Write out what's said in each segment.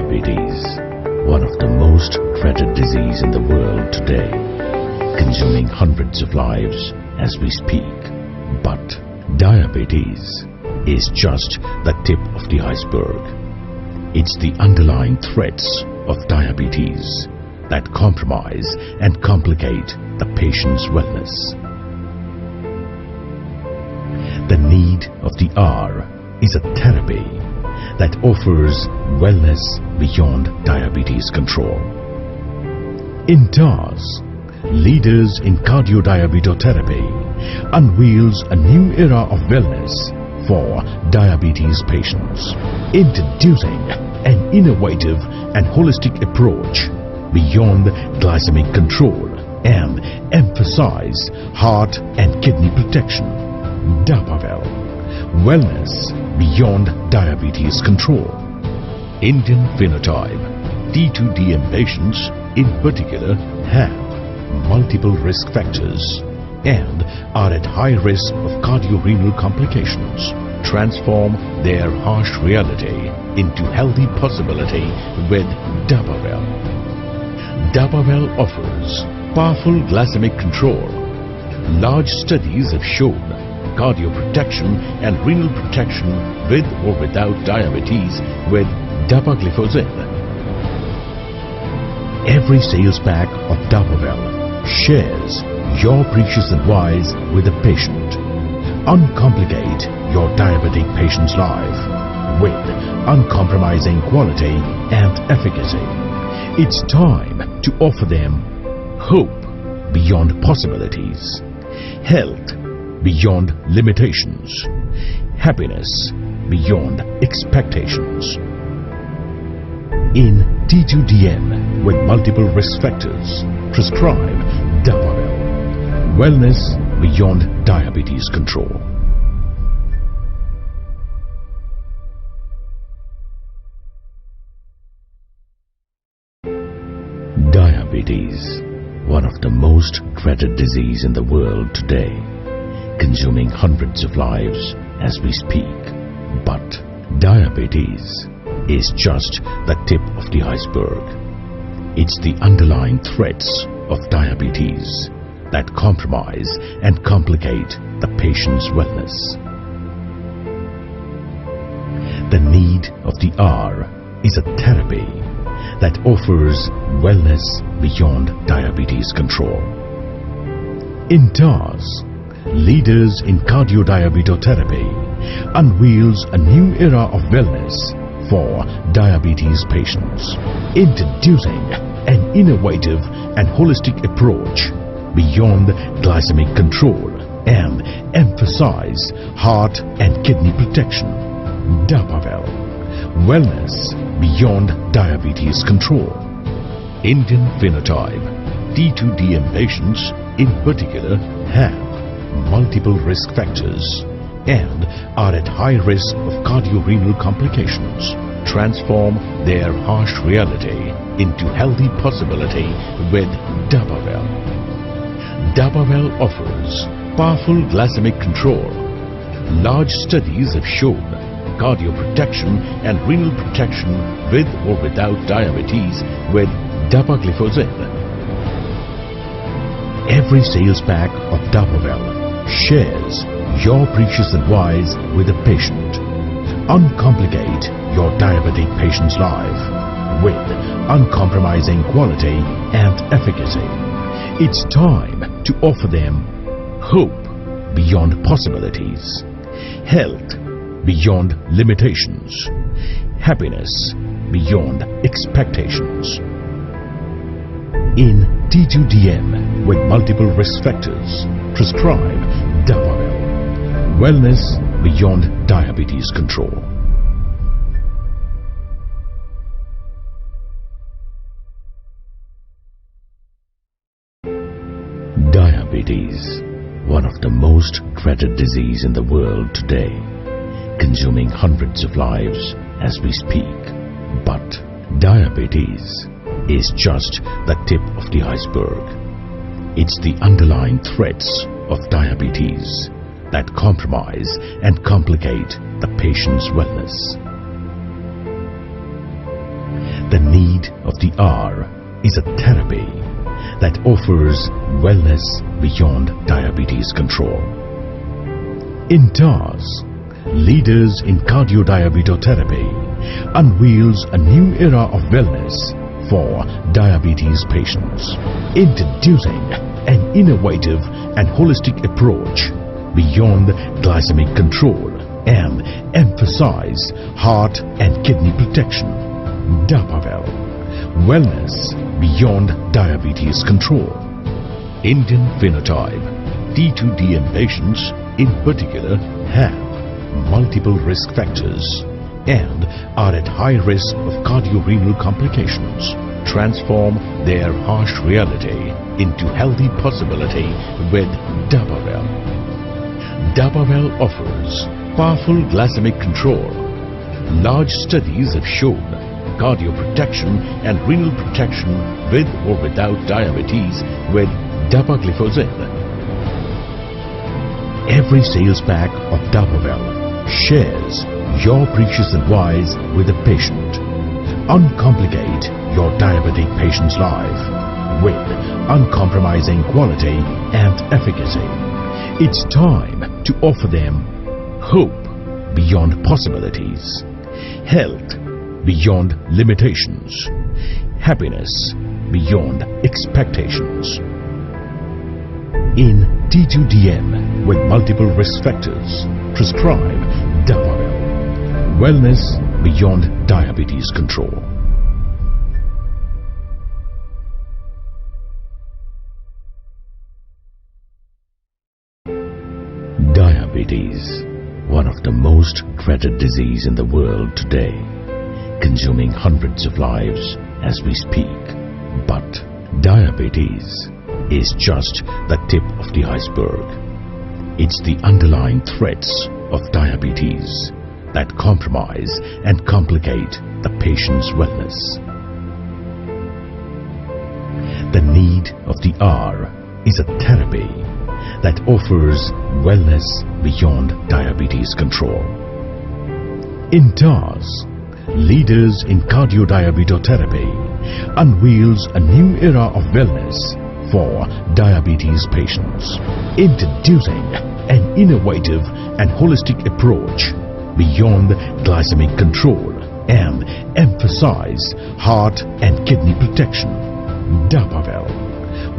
Diabetes, one of the most dreaded disease in the world today, consuming hundreds of lives as we speak. But diabetes is just the tip of the iceberg. It's the underlying threats of diabetes that compromise and complicate the patient's wellness. The need of the hour is a therapy that offers wellness beyond diabetes control. In TAS, leaders in cardiodiabetotherapy unveils a new era of wellness for diabetes patients, introducing an innovative and holistic approach beyond glycemic control and emphasize heart and kidney protection. Dapavel, wellness beyond diabetes control. Indian phenotype T2DM patients in particular have multiple risk factors and are at high risk of cardiorenal complications. Transform their harsh reality into healthy possibility with Dapavel. Dapavel offers powerful glycemic control. Large studies have shown cardioprotection and renal protection with or without diabetes with dapagliflozin. Every sales pack of Dapavel shares your precious advice with the patient. Uncomplicate your diabetic patient's life with uncompromising quality and efficacy. It's time to offer them hope beyond possibilities, health beyond limitations, happiness beyond expectations. In T2DM with multiple risk factors, prescribe Dapavel. Wellness beyond diabetes control. Diabetes, one of the most dreaded disease in the world today, consuming hundreds of lives as we speak. But diabetes is just the tip of the iceberg. It's the underlying threats of diabetes that compromise and complicate the patient's wellness. The need of the hour is a therapy that offers wellness beyond diabetes control. In TAS, leaders in cardiodiabetotherapy unveils a new era of wellness for diabetes patients, introducing an innovative and holistic approach beyond glycemic control and emphasize heart and kidney protection. Dapavel, wellness beyond diabetes control. Indian phenotype T2DM patients in particular have multiple risk factors and are at high risk of cardiorenal complications. Transform their harsh reality into healthy possibility with Dapavel. Dapavel offers powerful glycemic control. Large studies have shown cardioprotection and renal protection with or without diabetes with dapagliflozin. Every sales pack of Dapavel shares your precious advice with the patient. Uncomplicate your diabetic patient's life with uncompromising quality and efficacy. It's time to offer them hope beyond possibilities, health beyond limitations, happiness beyond expectations. In T2DM with multiple risk factors, prescribe Dapavel. Wellness beyond diabetes control. Diabetes, one of the most dreaded disease in the world today, consuming hundreds of lives as we speak. But diabetes is just the tip of the iceberg. It's the underlying threats of diabetes that compromise and complicate the patient's wellness. need of the hour is a therapy that offers wellness beyond diabetes control. In TAS, leaders in cardiodiabetotherapy unveils a new era of wellness for diabetes patients, introducing an innovative and holistic approach beyond glycemic control and emphasize heart and kidney protection. Dapavel, wellness beyond diabetes control. Indian phenotype T2DM patients in particular have multiple risk factors and are at high risk of cardiorenal complications. Transform their harsh reality into healthy possibility with Dapavel. Dapavel offers powerful glycemic control. Large studies have shown cardioprotection and renal protection with or without diabetes with dapagliflozin. Every sales pack of Dapavel shares your precious advice with the patient. Uncomplicate your diabetic patient's life with uncompromising quality and efficacy. It's time to offer them hope beyond possibilities, health beyond limitations, happiness beyond expectations. In T2DM with multiple risk factors, prescribe Dapavel. Wellness beyond diabetes control. Diabetes, one of the most dreaded disease in the world today, consuming hundreds of lives as we speak. But diabetes is just the tip of the iceberg. It's the underlying threats of diabetes that compromise and complicate the patient's wellness. The need of the hour is a therapy that offers wellness beyond diabetes control. In TAS, leaders in cardiodiabetotherapy unveils a new era of wellness for diabetes patients, introducing an innovative and holistic approach beyond glycemic control and emphasize heart and kidney protection. Dapavel,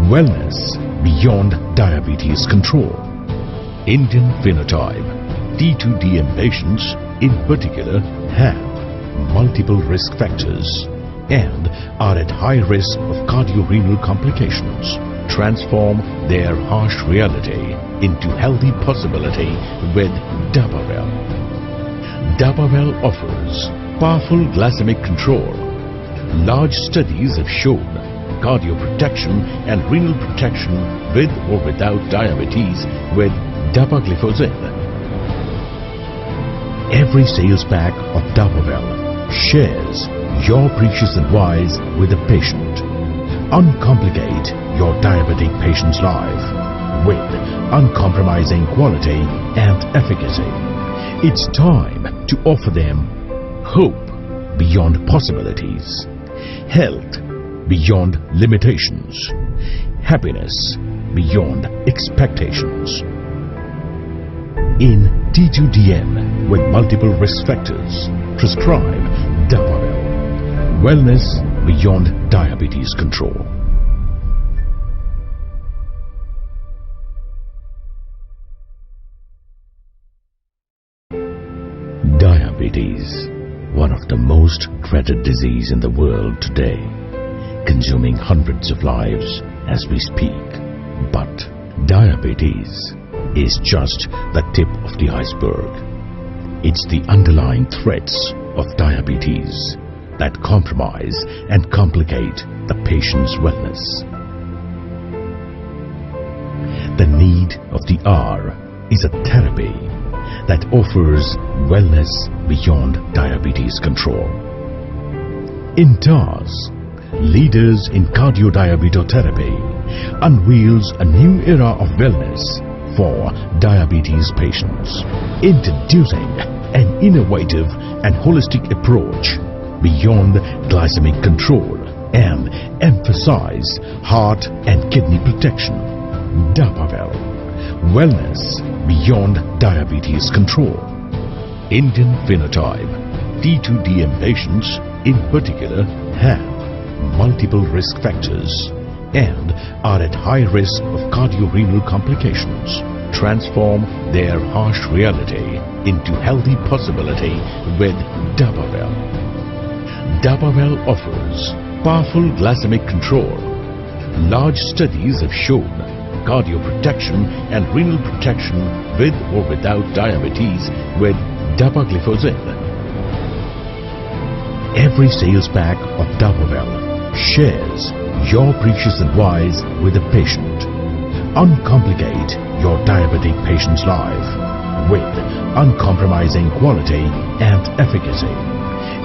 wellness beyond diabetes control. Indian phenotype T2DM patients in particular have multiple risk factors and are at high risk of cardiorenal complications. Transform their harsh reality into healthy possibility with Dapavel. Dapavel offers powerful glycemic control. Large studies have shown cardioprotection and renal protection with or without diabetes with dapagliflozin. Every sales pack of Dapavel shares your precious advice with the patient. Uncomplicate your diabetic patient's life with uncompromising quality and efficacy. It's time to offer them hope beyond possibilities, health beyond limitations, happiness beyond expectations. In T2DM with multiple risk factors, prescribe Dapavel. Wellness beyond diabetes control. Diabetes, one of the most dreaded disease in the world today, consuming hundreds of lives as we speak. But diabetes is just the tip of the iceberg. It's the underlying threats of diabetes that compromise and complicate the patient's wellness. The need of the hour is a therapy that offers wellness beyond diabetes control. In TAS, leaders in cardiodiabetotherapy unveils a new era of wellness for diabetes patients, introducing an innovative and holistic approach beyond glycemic control and emphasize heart and kidney protection. Dapavel, wellness beyond diabetes control. Indian phenotype. T2DM patients in particular have multiple risk factors and are at high risk of cardiorenal complications. Transform their harsh reality into healthy possibility with Dapavel. Dapavel offers powerful glycemic control. Large studies have shown cardioprotection and renal protection with or without diabetes with dapagliflozin. Every sales pack of Dapavel shares your precious advice with the patient. Uncomplicate your diabetic patient's life with uncompromising quality and efficacy.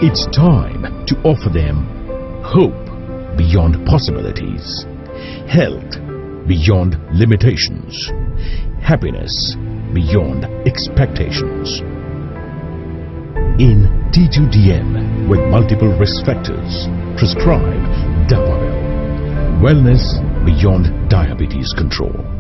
It's time to offer them hope beyond possibilities, health beyond limitations, happiness beyond expectations. In T2DM with multiple risk factors, prescribe Dapavel. Wellness beyond diabetes control.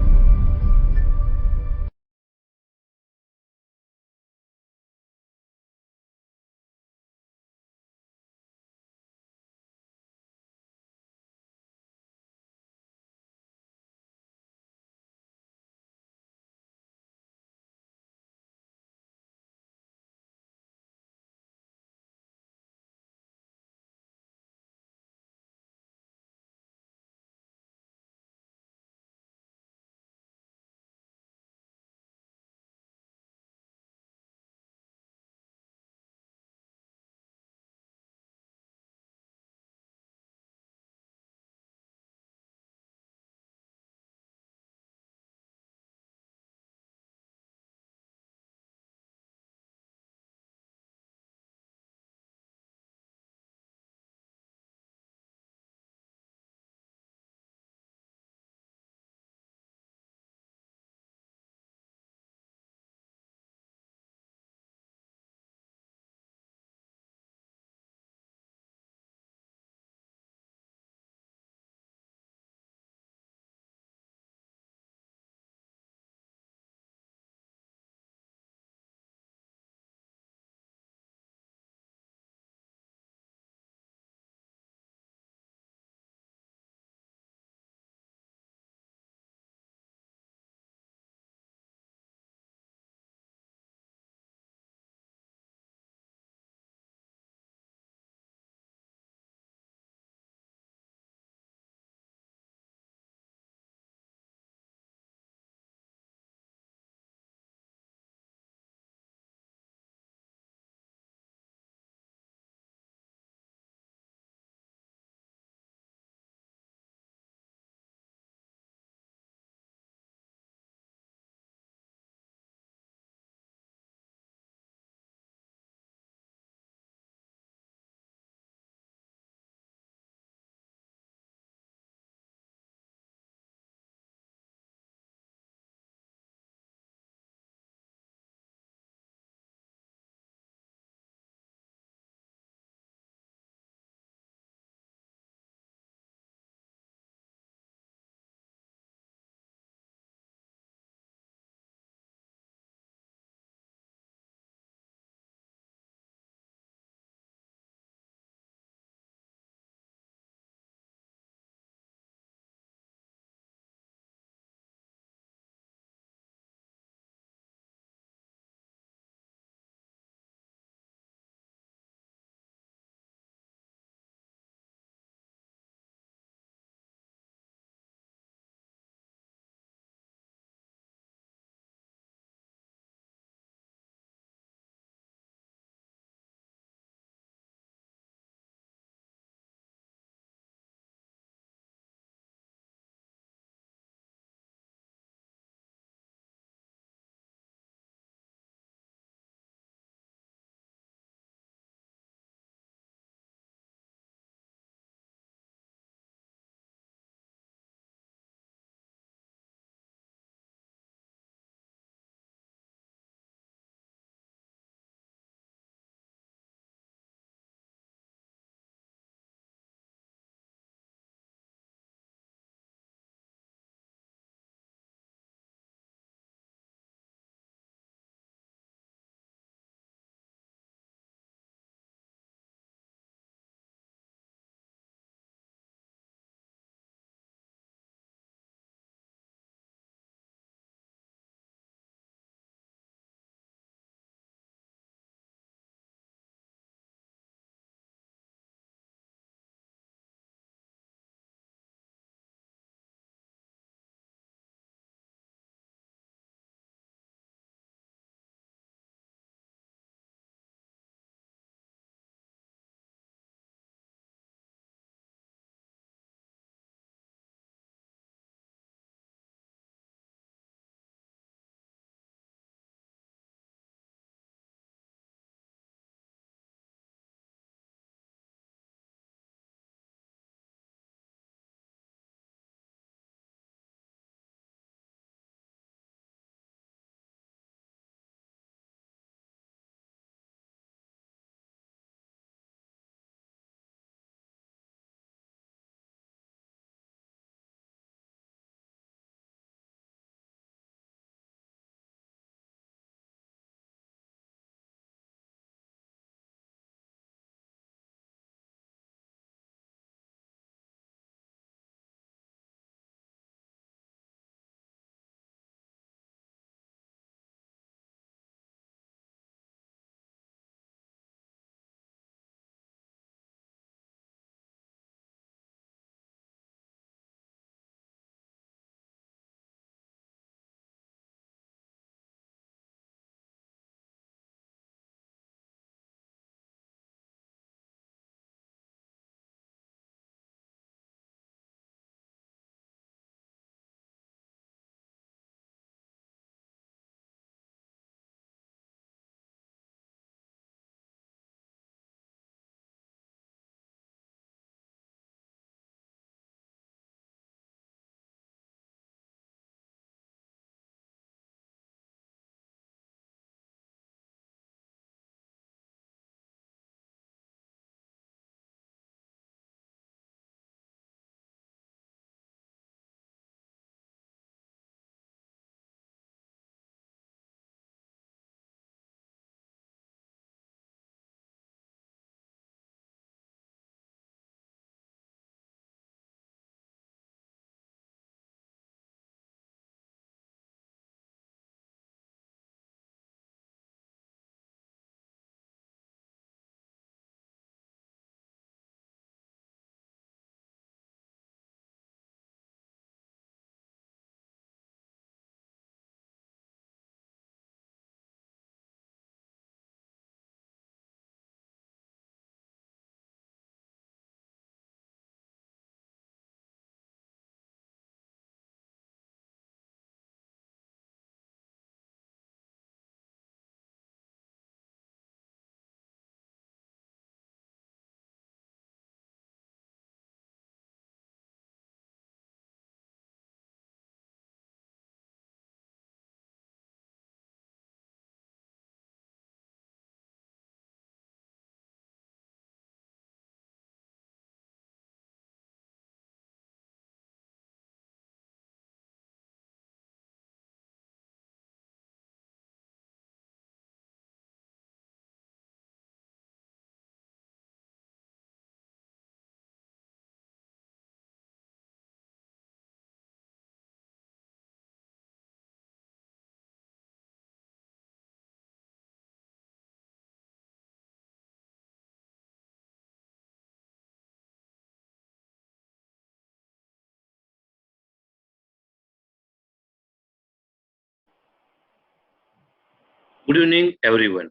Good evening, everyone.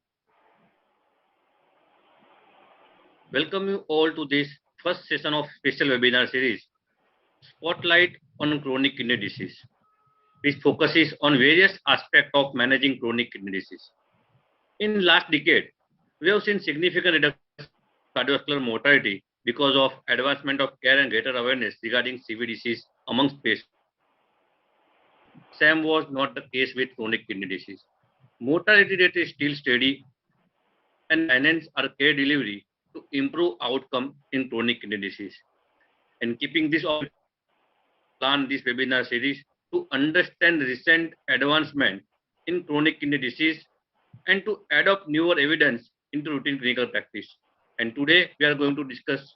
Welcome you all to this first session of special webinar series, Spotlight on Chronic Kidney Disease, which focuses on various aspects of managing chronic kidney disease. In last decade, we have seen significant reduction in cardiovascular mortality because of advancement of care and greater awareness regarding CV disease amongst patients. Same was not the case with chronic kidney disease. Mortality rate is still steady and enhance our care delivery to improve outcome in chronic kidney disease. And keeping this all, plan this webinar series to understand recent advancement in chronic kidney disease and to adopt newer evidence into routine clinical practice. And today we are going to discuss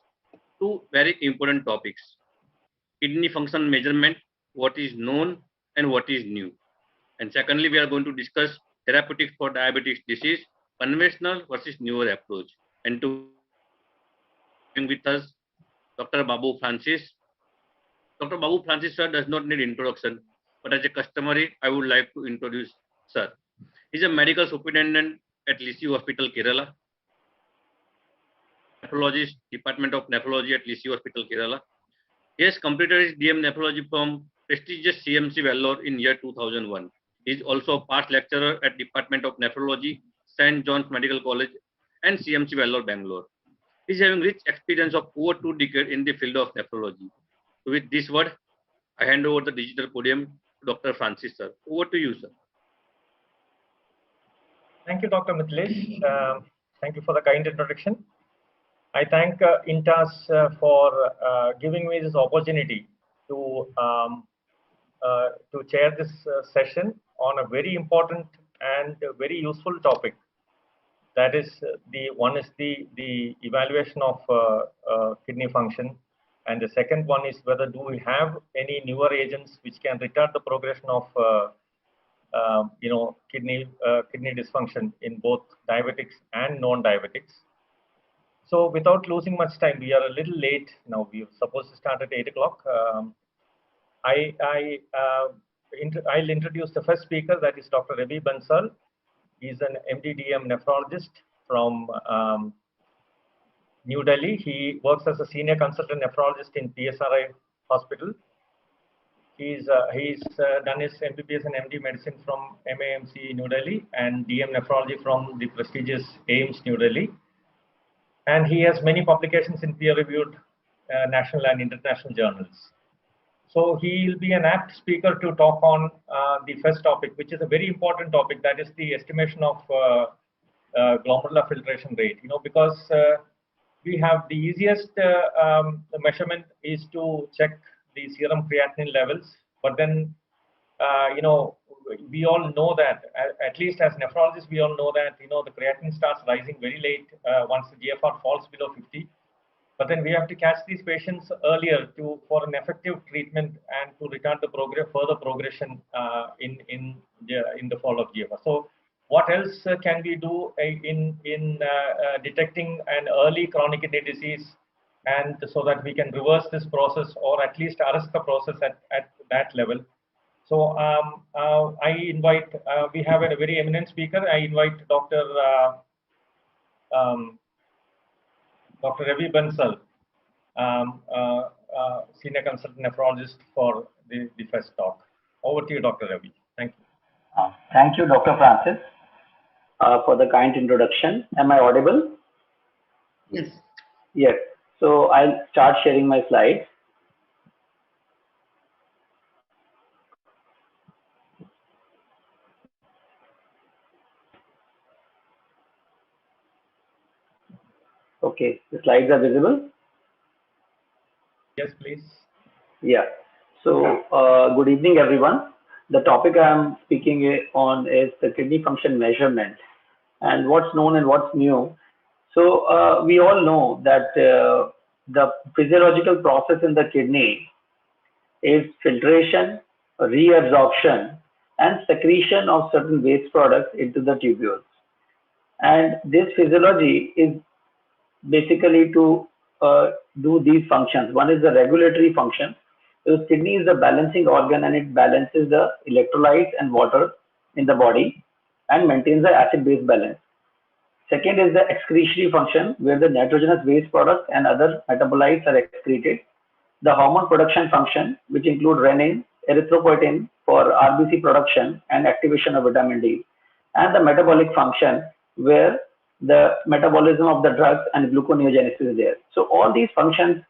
two very important topics: kidney function measurement, what is known and what is new. And secondly, we are going to discuss therapeutics for diabetes disease, conventional versus newer approach. And to with us, Dr. Babu Francis. Dr. Babu Francis sir does not need introduction, but as a customary, I would like to introduce sir. He is a medical superintendent at Lycee Hospital, Kerala. Nephrologist, Department of Nephrology at Lycee Hospital, Kerala. He has completed his DM Nephrology from prestigious CMC Vellore in year 2001. He is also a past lecturer at Department of Nephrology, St. John's Medical College and CMC Vellore, Bangalore. He is having rich experience of over 2 decades in the field of nephrology. So with this word, I hand over the digital podium to Dr. Francis sir. Over to you, sir. Thank you, Dr. Mithilesh. Thank you for the kind introduction. I thank INTAS for giving me this opportunity to chair this session on a very important and very useful topic. That is the evaluation of kidney function, and the second one is whether do we have any newer agents which can retard the progression of kidney dysfunction in both diabetics and non-diabetics. So without losing much time, we are a little late now. We were supposed to start at 8 o'clock. I'll introduce the first speaker, that is Dr. Ravi Bansal. He's an MD/DM nephrologist from New Delhi. He works as a senior consultant nephrologist in PSRI Hospital. He's done his MBBS and MD medicine from MAMC New Delhi and DM nephrology from the prestigious AIIMS New Delhi. And he has many publications in peer-reviewed national and international journals. So he will be an apt speaker to talk on the first topic, which is a very important topic, that is the estimation of glomerular filtration rate. Because we have the easiest measurement is to check the serum creatinine levels, but then we all know that, at least as nephrologists, we all know that the creatinine starts rising very late once the GFR falls below 50. But then we have to catch these patients earlier for an effective treatment and to retard the further progression in the fall of GFR. So what else can we do in detecting an early chronic kidney disease, and so that we can reverse this process or at least arrest the process at that level? So I invite, we have a very eminent speaker. I invite Dr. Ravi Bansal, senior consultant nephrologist, for the first talk. Over to you, Dr. Ravi. Thank you. Thank you, Dr. Francis, for the kind introduction. Am I audible? Yes. Yes. So I'll start sharing my slides. Okay, the slides are visible? Yes, please. Yeah. So good evening, everyone. The topic I'm speaking on is the kidney function measurement and what's known and what's new. So we all know that the physiological process in the kidney is filtration, reabsorption, and secretion of certain waste products into the tubules. And this physiology is basically to do these functions. One is the regulatory function. So kidney is the balancing organ and it balances the electrolytes and water in the body. and maintains the acid-base balance. Second is the excretory function, where the nitrogenous waste products and other metabolites are excreted. The hormone production function, which include renin, erythropoietin for RBC production and activation of vitamin D, and the metabolic function, where the metabolism of the drugs and gluconeogenesis is there. So all these functions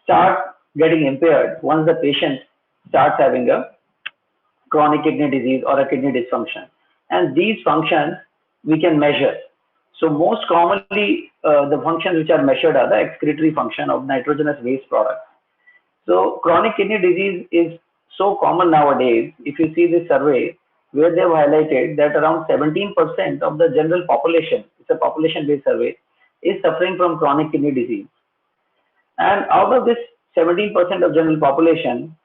start getting impaired once the patient starts having a chronic kidney disease or a kidney dysfunction. And these functions we can measure. So most commonly, the functions which are measured are the excretory function of nitrogenous waste products. So chronic kidney disease is so common nowadays. If you see this survey, where they've highlighted that around 17% of the general population, it's a population-based survey, is suffering from chronic kidney disease. And out of this 17% of general population,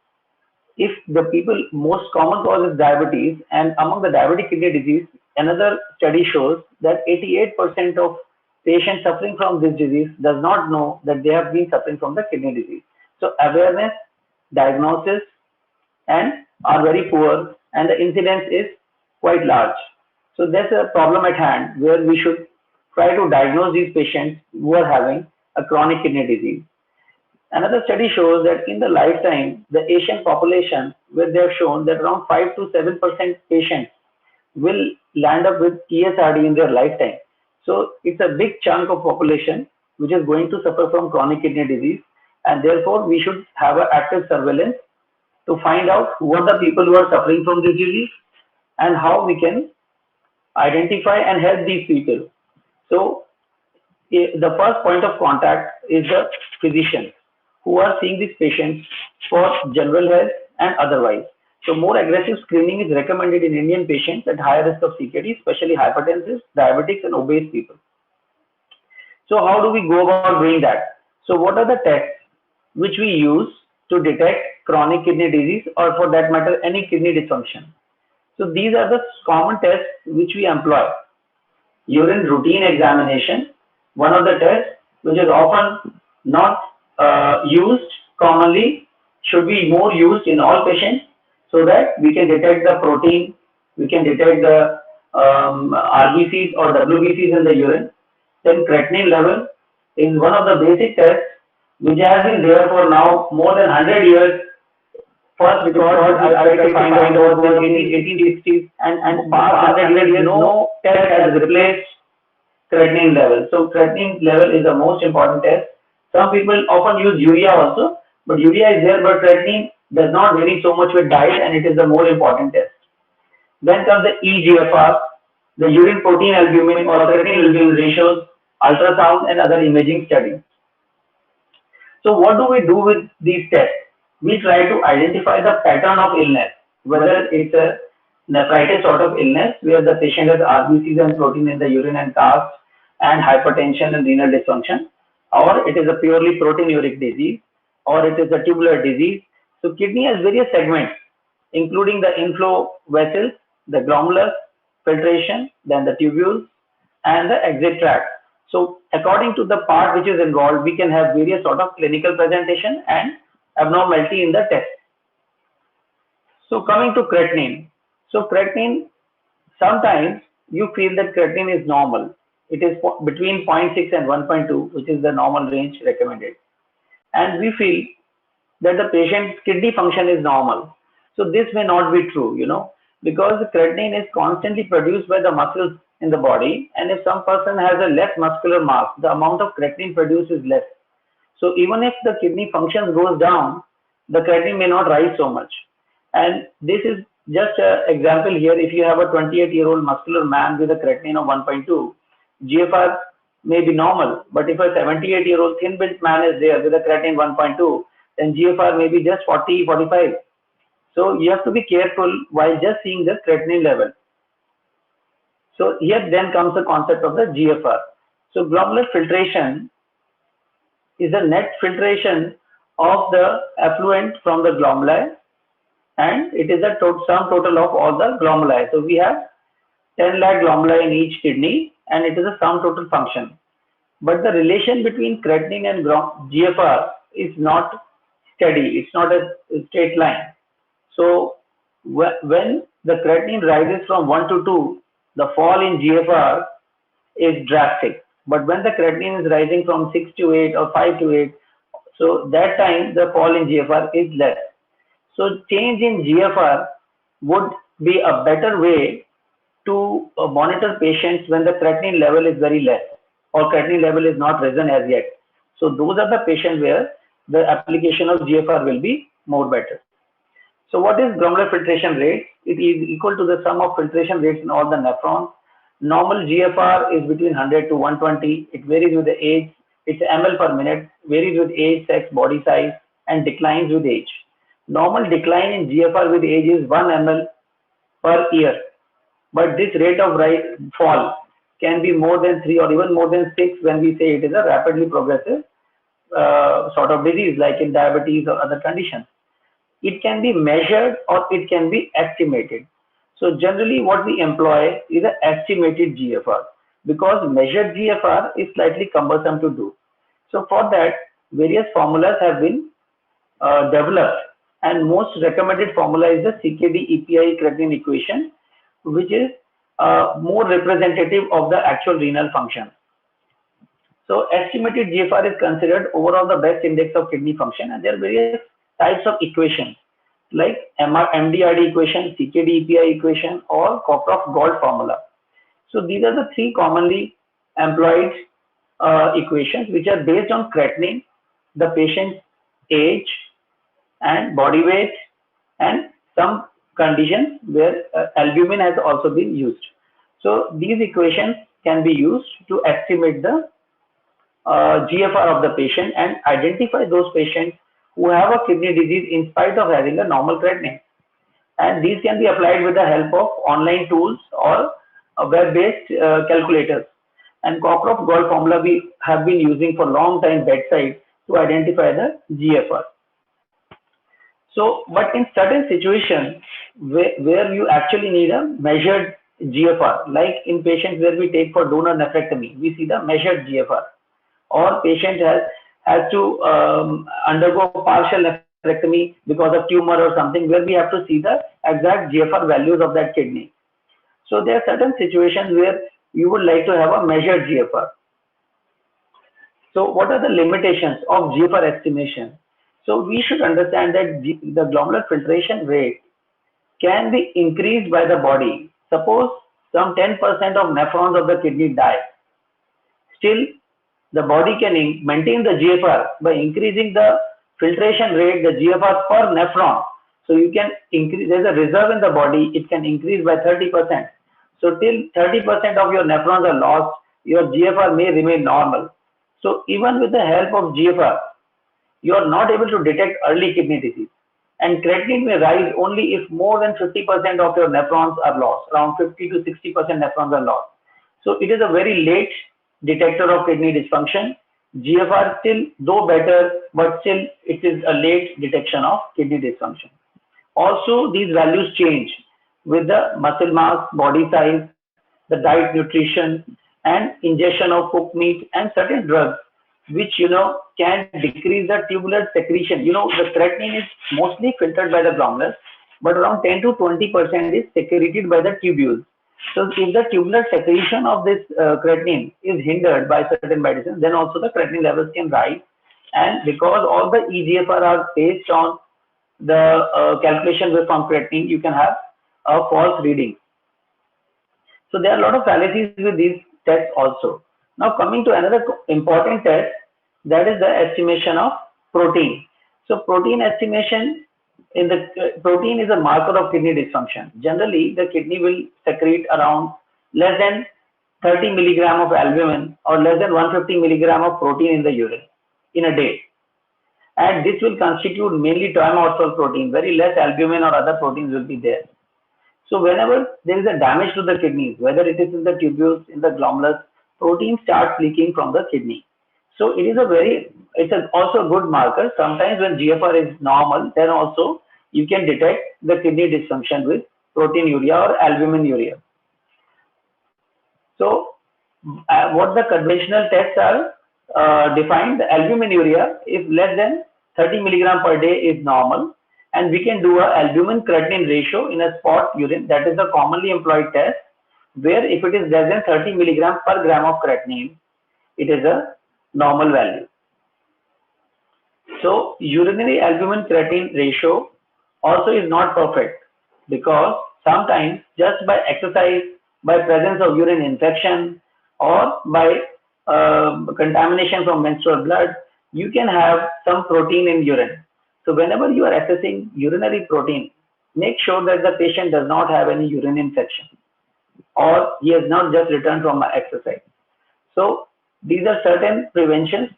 if the people, most common cause is diabetes, and among the diabetic kidney disease, another study shows that 88% of patients suffering from this disease does not know that they have been suffering from the kidney disease. So awareness, diagnosis, and are very poor, and the incidence is quite large. So there's a problem at hand where we should try to diagnose these patients who are having a chronic kidney disease. Another study shows that in the lifetime, the Asian population, where they have shown that around 5 to 7% patients will land up with ESRD in their lifetime. So it's a big chunk of population which is going to suffer from chronic kidney disease, and therefore we should have an active surveillance to find out who are the people who are suffering from this disease and how we can identify and help these people. So the first point of contact is the physician who are seeing these patients for general health and otherwise. So more aggressive screening is recommended in Indian patients at higher risk of CKD, especially hypertensive, diabetics, and obese people. So how do we go about doing that? So what are the tests which we use to detect chronic kidney disease, or for that matter, any kidney dysfunction? So these are the common tests which we employ. Urine routine examination, one of the tests which is often not used commonly, should be more used in all patients, so that we can detect the protein, we can detect the RBCs or WBCs in the urine. Then creatinine level is one of the basic tests which has been there for now more than 100 years. First, because I tried to find out in the 1860s, and past 100 years, no test has replaced creatinine level. So creatinine level is the most important test. Some people often use urea also, but urea is there, but creatinine does not vary so much with diet, and it is the more important test. Then comes the eGFR, the urine protein albumin or creatinine albumin ratios, ultrasound, and other imaging studies. So what do we do with these tests? We try to identify the pattern of illness, whether it's a nephritis sort of illness where the patient has RBCs and protein in the urine and cast and hypertension and renal dysfunction, or it is a purely proteinuric disease, or it is a tubular disease. So kidney has various segments, including the inflow vessels, the glomerulus, filtration, then the tubules, and the exit tract. So according to the part which is involved, we can have various sort of clinical presentation and abnormality in the test. So coming to creatinine. So creatinine, sometimes you feel that creatinine is normal. It is between 0.6 and 1.2, which is the normal range recommended. And we feel that the patient's kidney function is normal. So this may not be true, because the creatinine is constantly produced by the muscles in the body. And if some person has a less muscular mass, the amount of creatinine produced is less. So even if the kidney function goes down, the creatinine may not rise so much. And this is just an example here. If you have a 28-year-old muscular man with a creatinine of 1.2, GFR may be normal. But if a 78-year-old thin-built man is there with a creatinine 1.2, then GFR may be just 40, 45. So you have to be careful while just seeing the creatinine level. So here then comes the concept of the GFR. So glomerular filtration is the net filtration of the effluent from the glomeruli, and it is the sum total of all the glomeruli. So we have 10 lakh glomeruli in each kidney, and it is a sum total function. But the relation between creatinine and GFR is not steady. It's not a straight line. So when the creatinine rises from 1 to 2, the fall in GFR is drastic. But when the creatinine is rising from 6 to 8 or 5 to 8, so that time the fall in GFR is less. So change in GFR would be a better way to monitor patients when the creatinine level is very less or creatinine level is not risen as yet. So those are the patients where the application of GFR will be more better. So what is glomerular filtration rate? It is equal to the sum of filtration rates in all the nephrons. Normal GFR is between 100 to 120. It varies with the age. It's ml per minute, varies with age, sex, body size, and declines with age. Normal decline in GFR with age is 1 ml per year. But this rate of fall can be more than 3 or even more than 6 when we say it is a rapidly progressive sort of disease like in diabetes or other conditions. It can be measured or it can be estimated. So generally what we employ is an estimated GFR because measured GFR is slightly cumbersome to do. So for that, various formulas have been developed, and most recommended formula is the CKD-EPI creatinine equation, which is more representative of the actual renal function. So estimated GFR is considered overall the best index of kidney function, and there are various types of equations like MDRD equation, CKD-EPI equation, or Cockcroft-Gault formula. So these are the three commonly employed equations which are based on creatinine, the patient's age and body weight, and some conditions where albumin has also been used. So these equations can be used to estimate the GFR of the patient and identify those patients who have a kidney disease in spite of having a normal creatinine. And these can be applied with the help of online tools or web-based calculators. And Cockcroft-Gault formula we have been using for a long time bedside to identify the GFR. So, but in certain situations where you actually need a measured GFR, like in patients where we take for donor nephrectomy, we see the measured GFR. Or patient has to undergo partial nephrectomy because of tumor or something where we have to see the exact GFR values of that kidney. So there are certain situations where you would like to have a measured GFR. So what are the limitations of GFR estimation? So we should understand that the glomerular filtration rate can be increased by the body. Suppose some 10% of nephrons of the kidney die. Still, the body can maintain the GFR by increasing the filtration rate, the GFR per nephron. So you can increase, there's a reserve in the body, it can increase by 30%. So till 30% of your nephrons are lost, your GFR may remain normal. So even with the help of GFR, you are not able to detect early kidney disease. And creatinine may rise only if more than 50% of your nephrons are lost, around 50 to 60% nephrons are lost. So it is a very late detector of kidney dysfunction. GFR still, though better, but still it is a late detection of kidney dysfunction. Also, these values change with the muscle mass, body size, the diet, nutrition, and ingestion of cooked meat and certain drugs, which can decrease the tubular secretion. The creatinine is mostly filtered by the glomerulus, but around 10 to 20% is secreted by the tubules. So if the tubular secretion of this creatinine is hindered by certain medicines, then also the creatinine levels can rise. And because all the eGFR are based on the calculation from creatinine, you can have a false reading. So there are a lot of fallacies with these tests also. Now coming to another important test, that is the estimation of protein. So protein estimation, protein is a marker of kidney dysfunction. Generally, the kidney will secrete around less than 30 milligram of albumin or less than 150 milligram of protein in the urine in a day. And this will constitute mainly thymophosphate protein. Very less albumin or other proteins will be there. So whenever there is a damage to the kidneys, whether it is in the tubules, in the glomerulus, protein starts leaking from the kidney. So it is also a good marker. Sometimes when GFR is normal, then also you can detect the kidney dysfunction with proteinuria or albuminuria. So what the conventional tests are defined, the albuminuria is less than 30 milligram per day is normal, and we can do a albumin creatinine ratio in a spot urine. That is a commonly employed test where if it is less than 30 milligram per gram of creatinine, it is a normal value. So urinary albumin creatinine ratio also is not perfect, because sometimes just by exercise, by presence of urine infection, or by contamination from menstrual blood, you can have some protein in urine. So whenever you are assessing urinary protein, make sure that the patient does not have any urine infection, or he has not just returned from exercise. So these are certain preventions,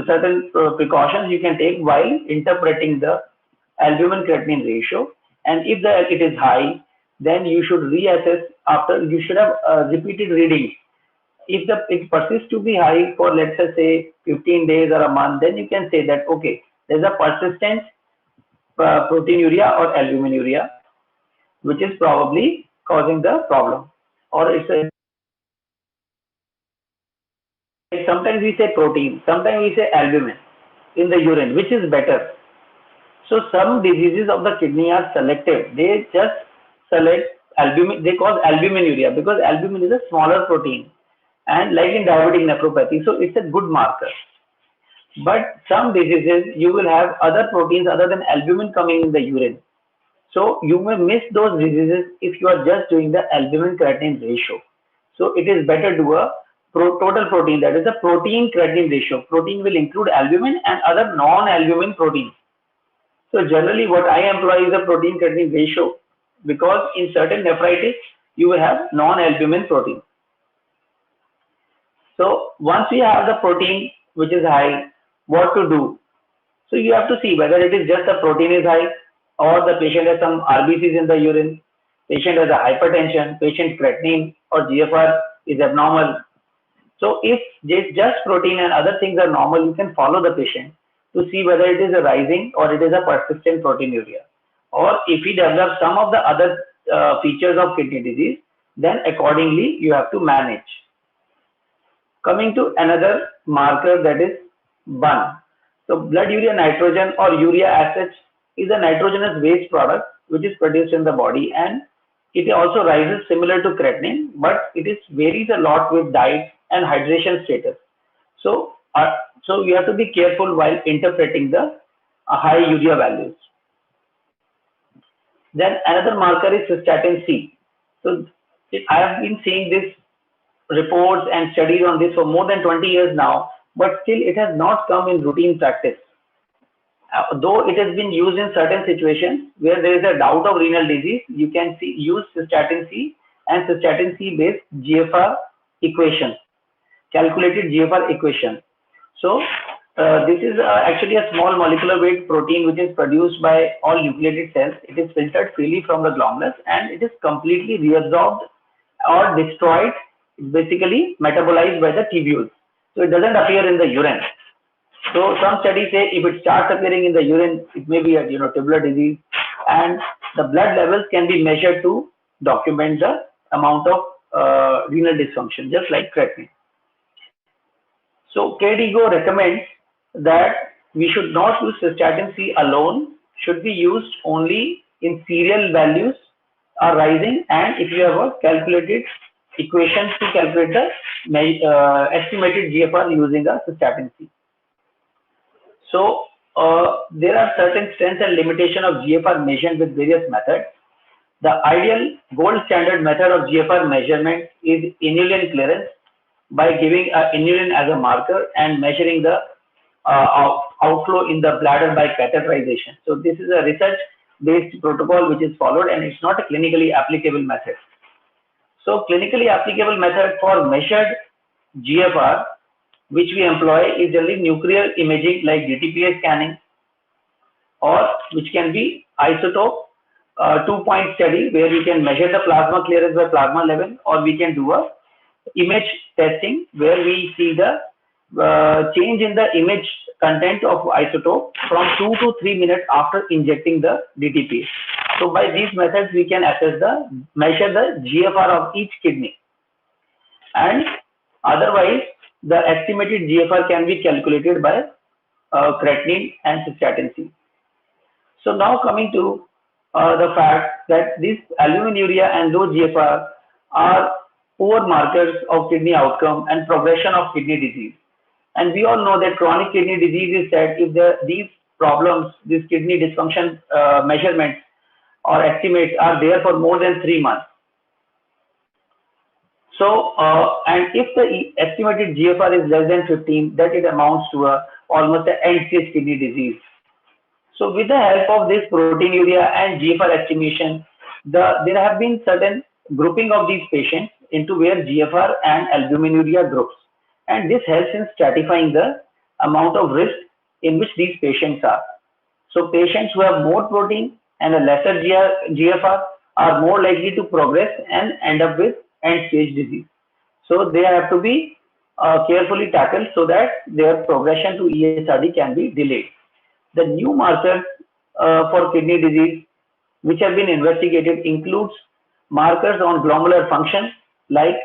certain precautions you can take while interpreting the albumin creatinine ratio. And if it is high, then you should reassess after. You should have repeated readings. If it persists to be high for, let's say 15 days or a month, then you can say that okay, there's a persistent proteinuria or albuminuria, which is probably causing the problem. Or sometimes we say protein, sometimes we say albumin in the urine, which is better. So some diseases of the kidney are selective. They just select albumin. They cause albuminuria because albumin is a smaller protein, and like in diabetic nephropathy, so it's a good marker. But some diseases you will have other proteins other than albumin coming in the urine. So you may miss those diseases if you are just doing the albumin creatinine ratio. So it is better to do a total protein, that is the protein creatinine ratio. Protein will include albumin and other non-albumin proteins. So generally what I employ is a protein creatinine ratio, because in certain nephritis you will have non-albumin protein. So once you have the protein which is high, what to do? So you have to see whether it is just the protein is high, or the patient has some RBCs in the urine, patient has a hypertension, patient creatinine or GFR is abnormal. So if just protein and other things are normal, you can follow the patient to see whether it is a rising or it is a persistent proteinuria. Or if he develops some of the other features of kidney disease, then accordingly you have to manage. Coming to another marker, that is BUN. So blood urea nitrogen or urea as such is a nitrogenous waste product which is produced in the body, and it also rises similar to creatinine, but it varies a lot with diet and hydration status. So you have to be careful while interpreting the high urea values. Then another marker is cystatin C. So I have been seeing this reports and studies on this for more than 20 years now, but still it has not come in routine practice. Though it has been used in certain situations where there is a doubt of renal disease, you can use cystatin C and cystatin C based GFR equation, calculated GFR equation. So this is actually a small molecular weight protein which is produced by all nucleated cells. It is filtered freely from the glomerulus and it is completely reabsorbed or destroyed, basically metabolized by the tubules. So it doesn't appear in the urine. So some studies say if it starts appearing in the urine, it may be a tubular disease, and the blood levels can be measured to document the amount of renal dysfunction, just like creatinine. So KDIGO recommends that we should not use cystatin C alone, should be used only in serial values are rising, and if you have a calculated equation to calculate the estimated GFR using a cystatin C. So there are certain strengths and limitations of GFR measured with various methods. The ideal gold standard method of GFR measurement is inulin clearance, by giving inulin as a marker and measuring the outflow in the bladder by catheterization. So this is a research-based protocol which is followed, and it's not a clinically applicable method. So clinically applicable method for measured GFR which we employ is generally nuclear imaging like DTPA scanning, or which can be isotope 2-point study where we can measure the plasma clearance by plasma level, or we can do a image testing where we see the change in the image content of isotope from 2 to 3 minutes after injecting the DTPA. So by these methods we can measure the GFR of each kidney, and otherwise the estimated GFR can be calculated by creatinine and cystatin C. So now coming to the fact that this albuminuria and low GFR are poor markers of kidney outcome and progression of kidney disease. And we all know that chronic kidney disease is that if these problems, these kidney dysfunction measurements or estimates are there for more than 3 months. So, and if the estimated GFR is less than 15, that it amounts to almost an end-stage kidney disease. So, with the help of this proteinuria and GFR estimation, there have been certain grouping of these patients into where GFR and albuminuria groups, and this helps in stratifying the amount of risk in which these patients are. So, patients who have more protein and a lesser GFR are more likely to progress and end up with end-stage disease. So they have to be carefully tackled so that their progression to ESRD can be delayed. The new markers for kidney disease which have been investigated includes markers on glomerular function like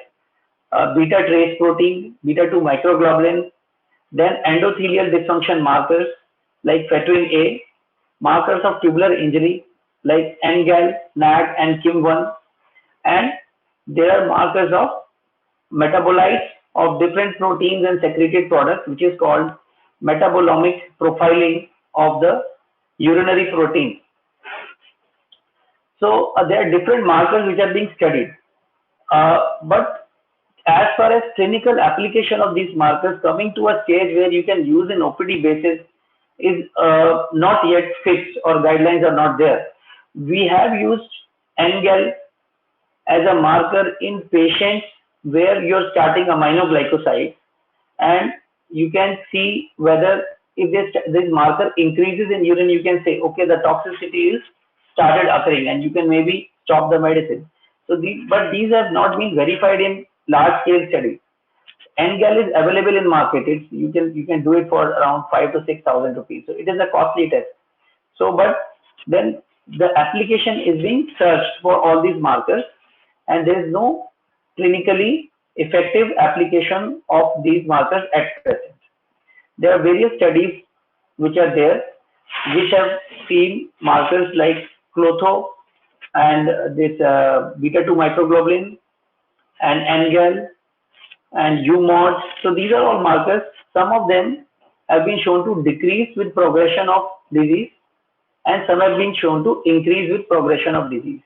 beta trace protein, beta 2 microglobulin, then endothelial dysfunction markers like Phetuin A, markers of tubular injury like NGAL, NAG, and KIM1, and there are markers of metabolites of different proteins and secreted products, which is called metabolomic profiling of the urinary protein. So there are different markers which are being studied, but as far as clinical application of these markers coming to a stage where you can use an OPD basis is not yet fixed, or guidelines are not there. We have used NGAL as a marker in patients where you're starting aminoglycosides, and you can see whether if this marker increases in urine, you can say, okay, the toxicity is started occurring, and you can maybe stop the medicine. So but these have not been verified in large scale studies. NGAL is available in market. You can do it for around 5,000 to 6,000 rupees. So it is a costly test. So, but then the application is being searched for all these markers, and there is no clinically effective application of these markers at present. There are various studies which are there, which have seen markers like Klotho and this beta 2 microglobulin and NGAL and UMOD. So these are all markers. Some of them have been shown to decrease with progression of disease, and some have been shown to increase with progression of disease.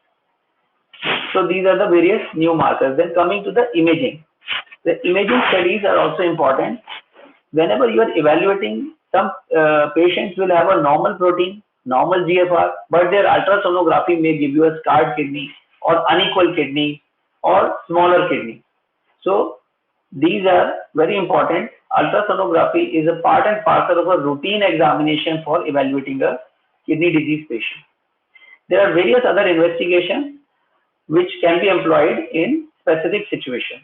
So these are the various new markers. Then coming to the imaging. The imaging studies are also important. Whenever you are evaluating, some patients will have a normal protein, normal GFR, but their ultrasonography may give you a scarred kidney or unequal kidney or smaller kidney. So these are very important. Ultrasonography is a part and parcel of a routine examination for evaluating a kidney disease patient. There are various other investigations which can be employed in specific situations.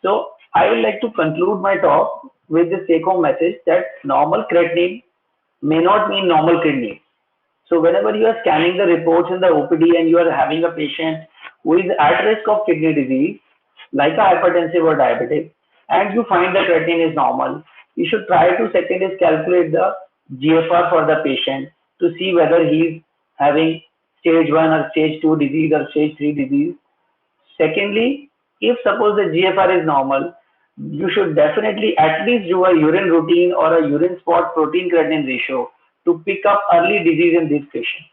So I would like to conclude my talk with the take-home message that normal creatinine may not mean normal kidney. So whenever you are scanning the reports in the OPD and you are having a patient who is at risk of kidney disease, like a hypertensive or diabetic, and you find the creatinine is normal, you should try to second is calculate the GFR for the patient to see whether he is having stage 1 or stage 2 disease or stage 3 disease. Secondly, if suppose the GFR is normal, you should definitely at least do a urine routine or a urine spot protein creatinine ratio to pick up early disease in these patients.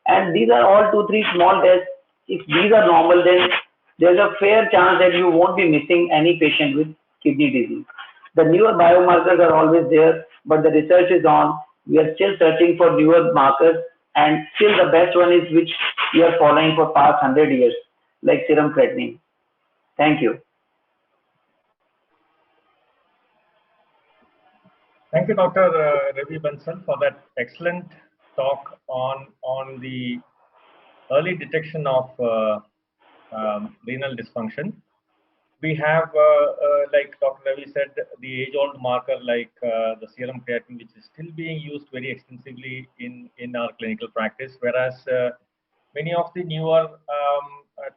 And these are all 2-3 small tests. If these are normal, then there's a fair chance that you won't be missing any patient with kidney disease. The newer biomarkers are always there, but the research is on. We are still searching for newer markers, and still the best one is which we are following for past 100 years, like serum creatinine. Thank you. Thank you, Dr. Ravi Bansal, for that excellent talk on the early detection of renal dysfunction. We have, like Dr. Ravi said, the age-old marker like the serum creatinine, which is still being used very extensively in our clinical practice, whereas many of the newer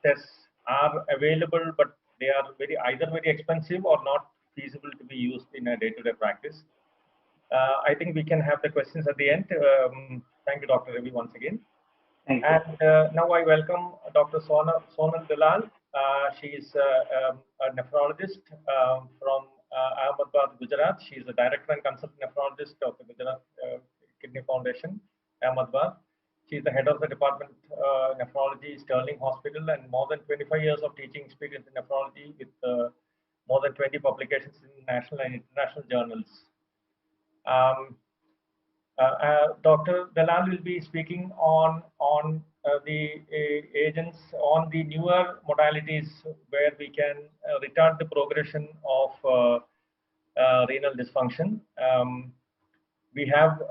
tests are available, but they are either very expensive or not feasible to be used in a day-to-day practice. I think we can have the questions at the end. Thank you, Dr. Ravi, once again. Thank you. And now I welcome Dr. Sonal Dalal She is a nephrologist from Ahmedabad, Gujarat. She is a director and consultant nephrologist of the Gujarat Kidney Foundation, Ahmedabad. She is the head of the department nephrology, Sterling Hospital, and more than 25 years of teaching experience in nephrology with more than 20 publications in national and international journals. Dr. Dalal will be speaking on the agents, on the newer modalities where we can retard the progression of renal dysfunction. We have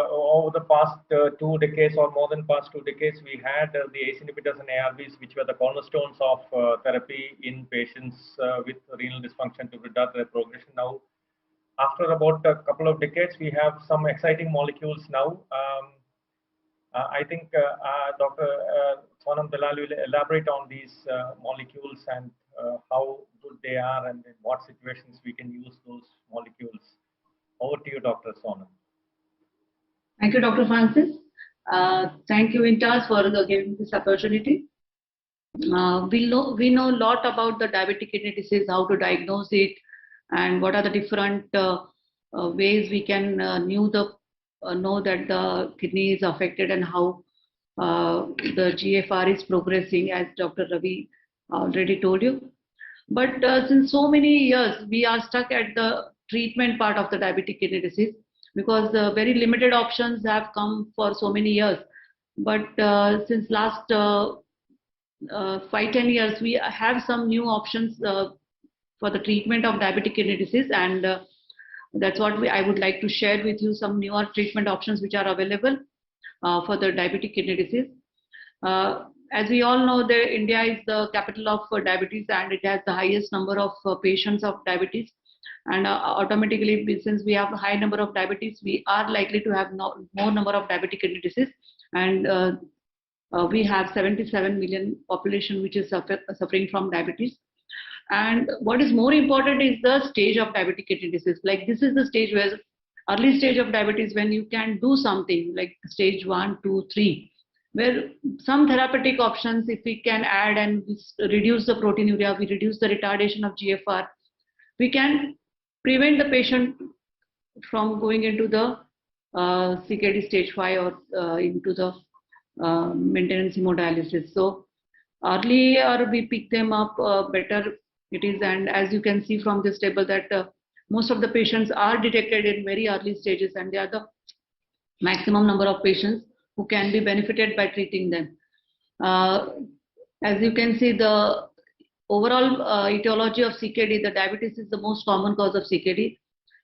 over the past 2 decades or more than past 2 decades, we had the ACE inhibitors and ARBs, which were the cornerstones of therapy in patients with renal dysfunction to retard their progression. Now, after about a couple of decades, we have some exciting molecules now. I think Dr. Sonam Dalal will elaborate on these molecules and how good they are and in what situations we can use those molecules. Over to you, Dr. Sonam. Thank you, Dr. Francis. Thank you, Intas, for giving this opportunity. We know a lot about the diabetic kidney disease, how to diagnose it, and what are the different ways we can know that the kidney is affected and how the GFR is progressing, as Dr. Ravi already told you. But since so many years, we are stuck at the treatment part of the diabetic kidney disease because very limited options have come for so many years. But since last 5-10 years, we have some new options for the treatment of diabetic kidney disease, and that's what I would like to share with you, some newer treatment options which are available for the diabetic kidney disease. As we all know, India is the capital of diabetes, and it has the highest number of patients of diabetes. And automatically, since we have a high number of diabetes, we are likely to have more number of diabetic kidney disease. And we have 77 million population which is suffering from diabetes. And what is more important is the stage of diabetic kidney disease. Like, this is the stage where early stage of diabetes, when you can do something like stage 1, 2, 3, where some therapeutic options, if we can add and reduce the proteinuria, we reduce the retardation of GFR, we can prevent the patient from going into the CKD stage 5 or into the maintenance hemodialysis. So earlier we pick them up, better it is. And as you can see from this table that most of the patients are detected in very early stages, and they are the maximum number of patients who can be benefited by treating them. As you can see, the overall etiology of CKD, the diabetes is the most common cause of CKD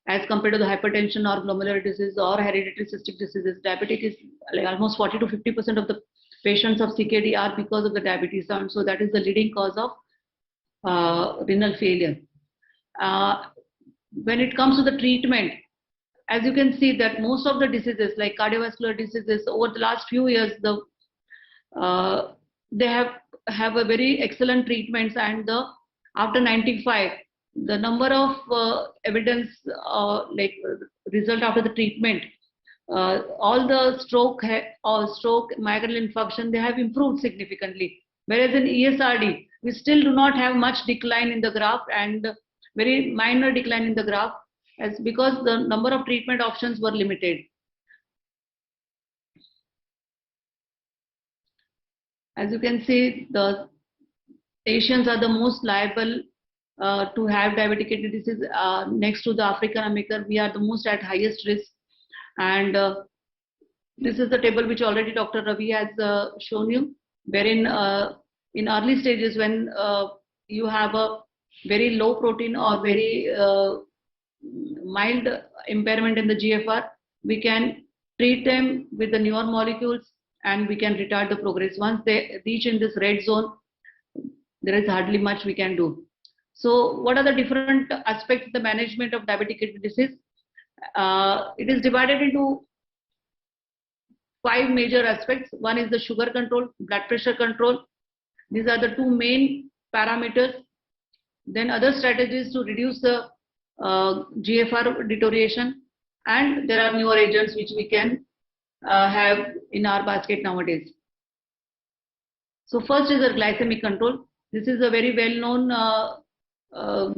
as compared to the hypertension or glomerular disease or hereditary cystic diseases. Diabetic is like almost 40 to 50% of the patients of CKD are because of the diabetes, and so that is the leading cause of renal failure. When it comes to the treatment, as you can see that most of the diseases like cardiovascular diseases over the last few years, they have a very excellent treatments, and after 95, the number of evidence like result after the treatment, all the stroke, myocardial infarction, they have improved significantly. Whereas in ESRD, we still do not have much decline in the graph, and very minor decline in the graph, as because the number of treatment options were limited. As you can see, the Asians are the most liable to have diabetic kidney disease. Next to the African American, we are the most at highest risk. And this is the table which already Dr. Ravi has shown you, wherein in early stages, when you have a very low protein or very mild impairment in the GFR, we can treat them with the newer molecules and we can retard the progress. Once they reach in this red zone, there is hardly much we can do. So what are the different aspects of the management of diabetic kidney disease? It is divided into 5 major aspects. One is the sugar control, blood pressure control. These are the 2 main parameters. Then other strategies to reduce the GFR deterioration, and there are newer agents which we can have in our basket nowadays. So first is the glycemic control. This is a very well-known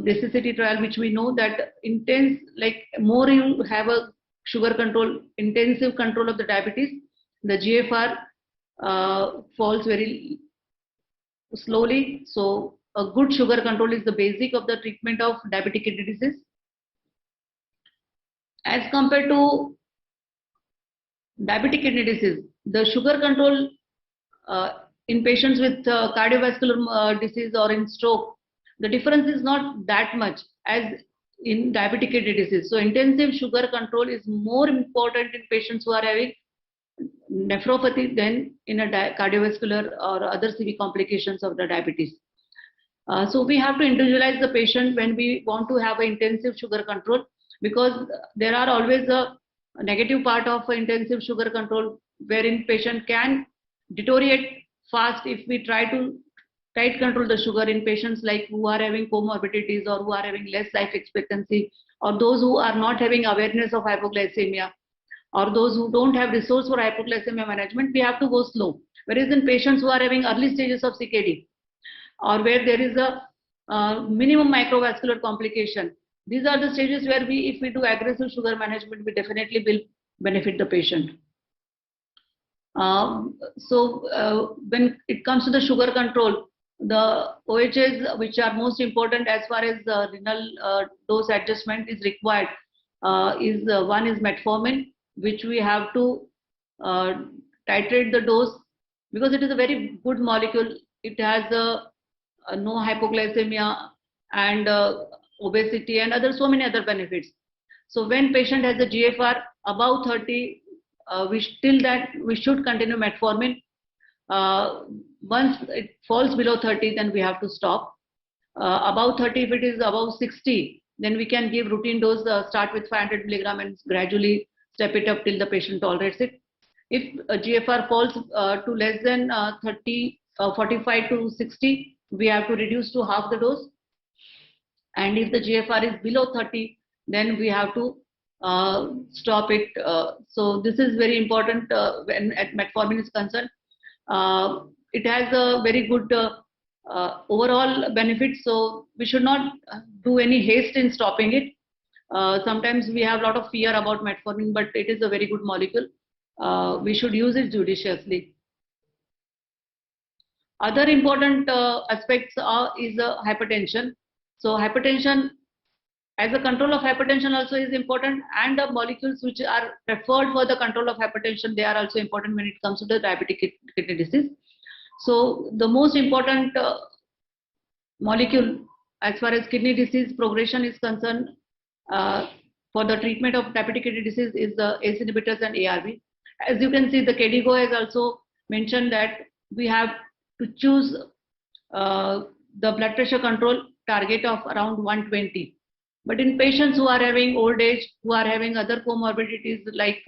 necessity trial, which we know that intense, like more you have a sugar control, intensive control of the diabetes, the GFR falls very slowly. So a good sugar control is the basic of the treatment of diabetic kidney disease. As compared to diabetic kidney disease, the sugar control in patients with cardiovascular disease or in stroke, the difference is not that much as in diabetic kidney disease. So intensive sugar control is more important in patients who are having nephropathy than in a cardiovascular or other CV complications of the diabetes. So we have to individualize the patient when we want to have an intensive sugar control, because there are always a negative part of intensive sugar control wherein patient can deteriorate fast if we try to tight control the sugar in patients like who are having comorbidities or who are having less life expectancy, or those who are not having awareness of hypoglycemia, or those who don't have resource for hypoglycemia management. We have to go slow. Whereas in patients who are having early stages of CKD, or where there is a minimum microvascular complication, these are the stages where if we do aggressive sugar management, we definitely will benefit the patient. So when it comes to the sugar control, the OHs which are most important as far as renal dose adjustment is required is one is metformin, which we have to titrate the dose, because it is a very good molecule. It has no hypoglycemia and obesity and so many other benefits. So when patient has a GFR above 30, we should continue metformin. Once it falls below 30, then we have to stop. Above 30, if it is above 60, then we can give routine dose, start with 500 milligram and gradually step it up till the patient tolerates it. If a GFR falls to less than 30, 45 to 60, we have to reduce to half the dose. And if the GFR is below 30, then we have to stop it. So this is very important when metformin is concerned. It has a very good overall benefit, so we should not do any haste in stopping it. Sometimes we have a lot of fear about metformin, but it is a very good molecule. We should use it judiciously. Other important aspects is hypertension. So hypertension, as a control of hypertension also is important, and the molecules which are preferred for the control of hypertension, they are also important when it comes to the diabetic kidney disease. So the most important molecule as far as kidney disease progression is concerned for the treatment of diabetic kidney disease is the ACE inhibitors and ARB. As you can see, the KDIGO has also mentioned that we have to choose the blood pressure control target of around 120. But in patients who are having old age, who are having other comorbidities like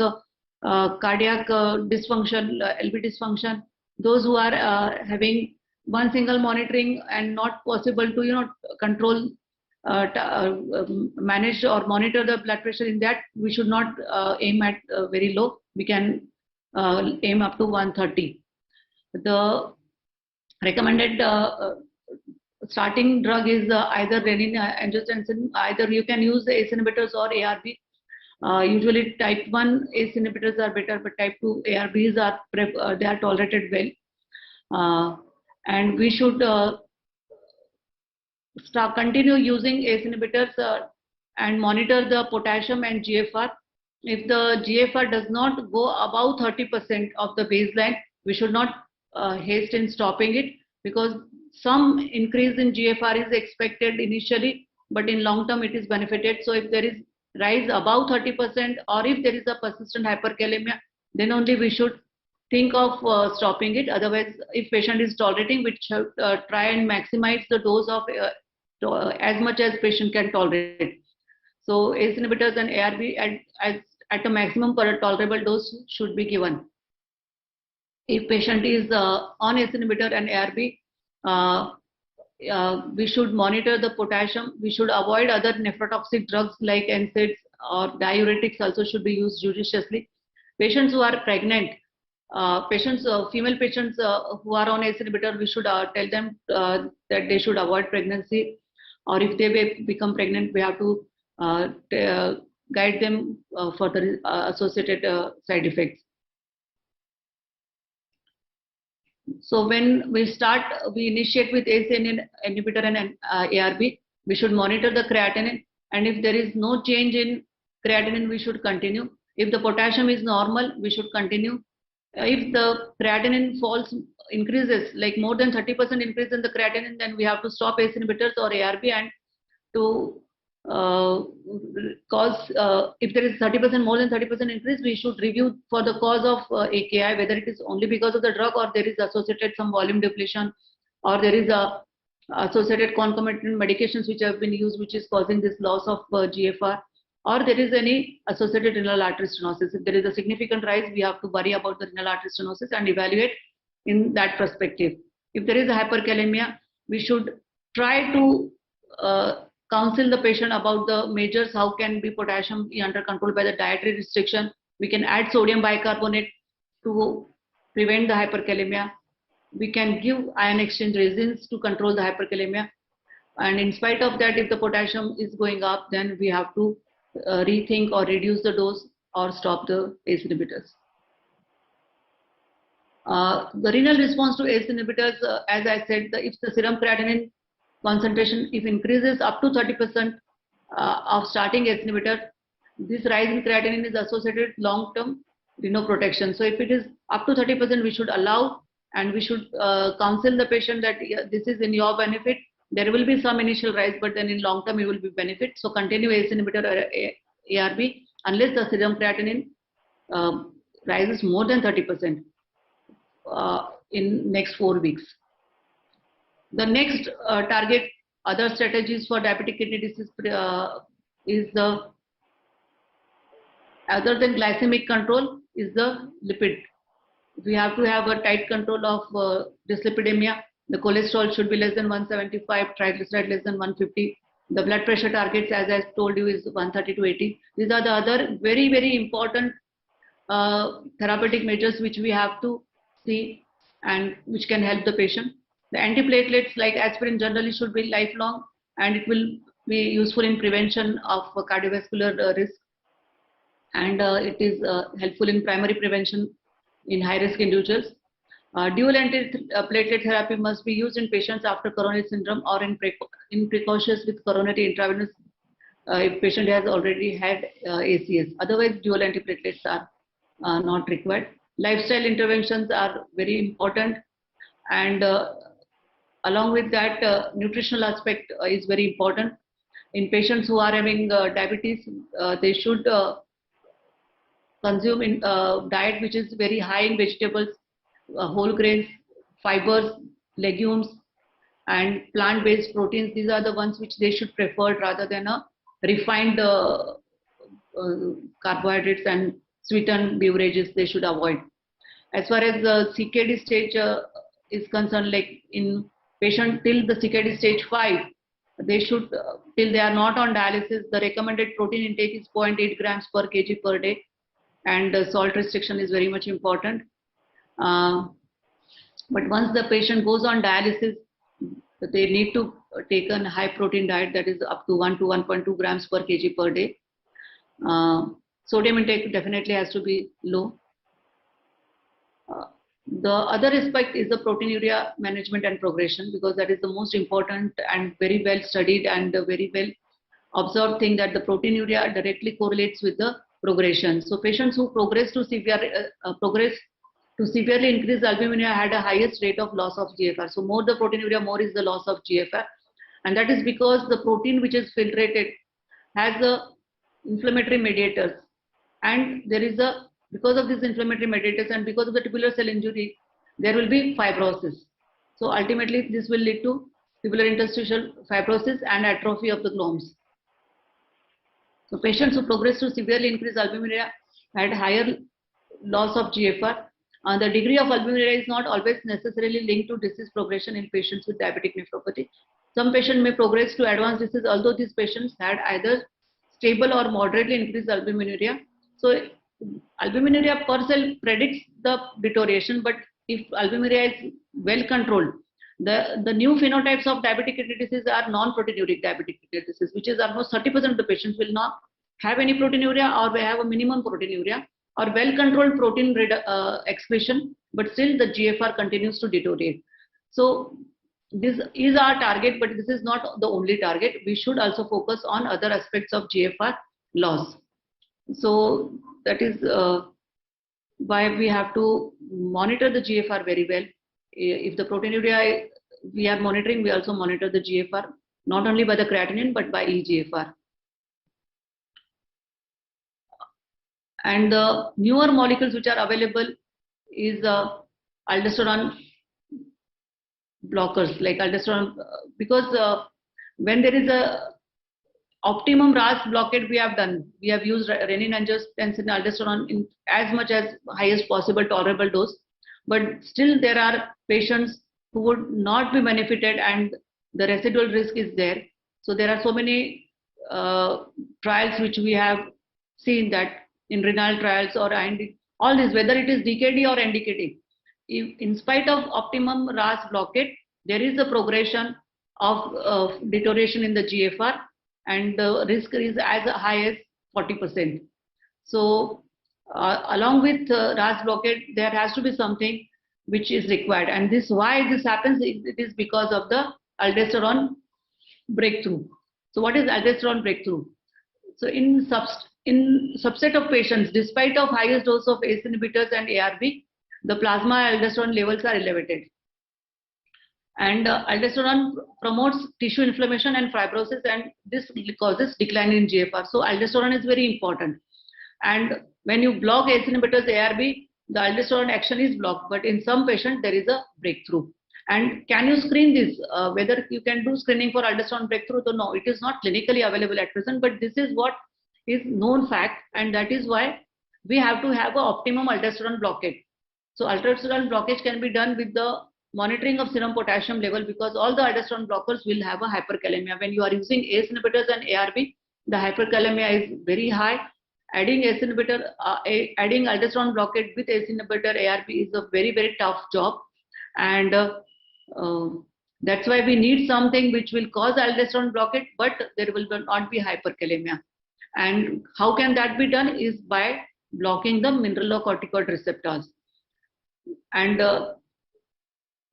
cardiac dysfunction, LV dysfunction, those who are having one single monitoring and not possible to control, manage or monitor the blood pressure, in that we should not aim at very low. We can aim up to 130. The recommended starting drug is either renin-angiotensin. Either you can use the ACE inhibitors or ARB. Usually type 1 ACE inhibitors are better, but type 2 ARBs are they are tolerated well. And we should continue using ACE inhibitors and monitor the potassium and GFR. If the GFR does not go above 30% of the baseline, we should not haste in stopping it, because some increase in GFR is expected initially, but in long term it is benefited. So if there is rise above 30%, or if there is a persistent hyperkalemia, then only we should think of stopping it. Otherwise, if patient is tolerating, we should try and maximize the dose of as much as patient can tolerate. So ACE inhibitors and ARB at a maximum tolerable dose should be given. If patient is on ACE inhibitor and ARB, we should monitor the potassium. We should avoid other nephrotoxic drugs like NSAIDs, or diuretics also should be used judiciously. Patients who are pregnant, Patients, female patients who are on ACE inhibitor, we should tell them that they should avoid pregnancy, or if they become pregnant, we have to guide them for the associated side effects. So when we initiate with ACE inhibitor and ARB, we should monitor the creatinine, and if there is no change in creatinine, we should continue. If the potassium is normal, we should continue. If the creatinine increases, like more than 30% increase in the creatinine, then we have to stop ACE inhibitors or ARB, and to if there is 30%, more than 30% increase, we should review for the cause of AKI, whether it is only because of the drug or there is associated some volume depletion, or there is associated concomitant medications which have been used, which is causing this loss of GFR, or there is any associated renal artery stenosis. If there is a significant rise, we have to worry about the renal artery stenosis and evaluate in that perspective. If there is a hyperkalemia, we should try to counsel the patient about the measures, how can be potassium be under control by the dietary restriction. We can add sodium bicarbonate to prevent the hyperkalemia. We can give ion exchange resins to control the hyperkalemia. And in spite of that, if the potassium is going up, then we have to rethink or reduce the dose or stop the ACE inhibitors. The renal response to ACE inhibitors, as I said, if the serum creatinine concentration if increases up to 30% of starting ACE inhibitor, this rise in creatinine is associated with long-term renoprotection. So if it is up to 30%, we should allow, and we should counsel the patient that this is in your benefit. There will be some initial rise, but then in long term you will be benefit. So continue ACE inhibitor or ARB unless the serum creatinine rises more than 30% in next 4 weeks. The next target, other strategies for diabetic kidney disease is the, other than glycemic control, is the lipid. We have to have a tight control of dyslipidemia. The cholesterol should be less than 175, triglyceride less than 150. The blood pressure targets, as I told you, is 130 to 80. These are the other very, very important therapeutic measures which we have to see and which can help the patient. The antiplatelets like aspirin generally should be lifelong, and it will be useful in prevention of cardiovascular risk, and it is helpful in primary prevention in high-risk individuals. Dual antiplatelet therapy must be used in patients after coronary syndrome or in precocious with coronary intravenous if patient has already had ACS. Otherwise, dual antiplatelets are not required. Lifestyle interventions are very important, and along with that, nutritional aspect is very important. In patients who are having diabetes, they should consume in diet which is very high in vegetables, whole grains, fibers, legumes, and plant-based proteins. These are the ones which they should prefer rather than a refined carbohydrates and sweetened beverages they should avoid. As far as the CKD stage is concerned, like in patient till the CKD stage 5, they should, till they are not on dialysis, the recommended protein intake is 0.8 grams per kg per day, and salt restriction is very much important. But once the patient goes on dialysis, they need to take a high protein diet that is up to 1 to 1.2 grams per kg per day. Sodium intake definitely has to be low. The other aspect is the proteinuria management and progression, because that is the most important and very well studied and very well observed thing, that the proteinuria directly correlates with the progression. So patients who progress to severely increased albuminuria had a highest rate of loss of GFR. So more the proteinuria, more is the loss of GFR, and that is because the protein which is filtrated has the inflammatory mediators, and there is a, because of these inflammatory mediators and because of the tubular cell injury, there will be fibrosis. So ultimately this will lead to tubular interstitial fibrosis and atrophy of the glomes. So patients who progress to severely increased albuminuria had higher loss of GFR. The degree of albuminuria is not always necessarily linked to disease progression in patients with diabetic nephropathy. Some patients may progress to advanced disease, although these patients had either stable or moderately increased albuminuria. So albuminuria per se predicts the deterioration, but if albuminuria is well controlled, the new phenotypes of diabetic kidney disease are non-proteinuric diabetic kidney disease, which is almost 30% of the patients will not have any proteinuria or will have a minimum proteinuria or well-controlled protein excretion, but still the GFR continues to deteriorate. So this is our target, but this is not the only target. We should also focus on other aspects of GFR loss. So that is why we have to monitor the GFR very well. If the proteinuria we are monitoring, we also monitor the GFR, not only by the creatinine, but by eGFR. And the newer molecules which are available is aldosterone blockers, like aldosterone, because when there is a optimum RAS blockade we have done, we have used renin-angiotensin aldosterone in as much as highest possible tolerable dose, but still there are patients who would not be benefited and the residual risk is there. So there are so many trials which we have seen that in renal trials or all this, whether it is DKD or NDKD, in spite of optimum RAS blockade, there is a progression of deterioration in the GFR, and the risk is as high as 40%. So along with RAS blockade, there has to be something which is required, and this why this happens, it is because of the aldosterone breakthrough. So what is aldosterone breakthrough? So in subset of patients, despite of highest dose of ACE inhibitors and ARB, the plasma aldosterone levels are elevated. And aldosterone promotes tissue inflammation and fibrosis, and this causes decline in GFR. So aldosterone is very important. And when you block ACE inhibitors, ARB, the aldosterone action is blocked, but in some patients there is a breakthrough. And can you screen this? Whether you can do screening for aldosterone breakthrough, so no, it is not clinically available at present, but this is what is known fact, and that is why we have to have an optimum aldosterone blockade. So aldosterone blockage can be done with the monitoring of serum potassium level, because all the aldosterone blockers will have a hyperkalemia. When you are using ACE inhibitors and ARB, the hyperkalemia is very high. Adding ACE inhibitor, adding aldosterone blockade with ACE inhibitor ARB is a very, very tough job, and that's why we need something which will cause aldosterone blockade, but there will not be hyperkalemia. And how can that be done is by blocking the mineralocorticoid receptors, and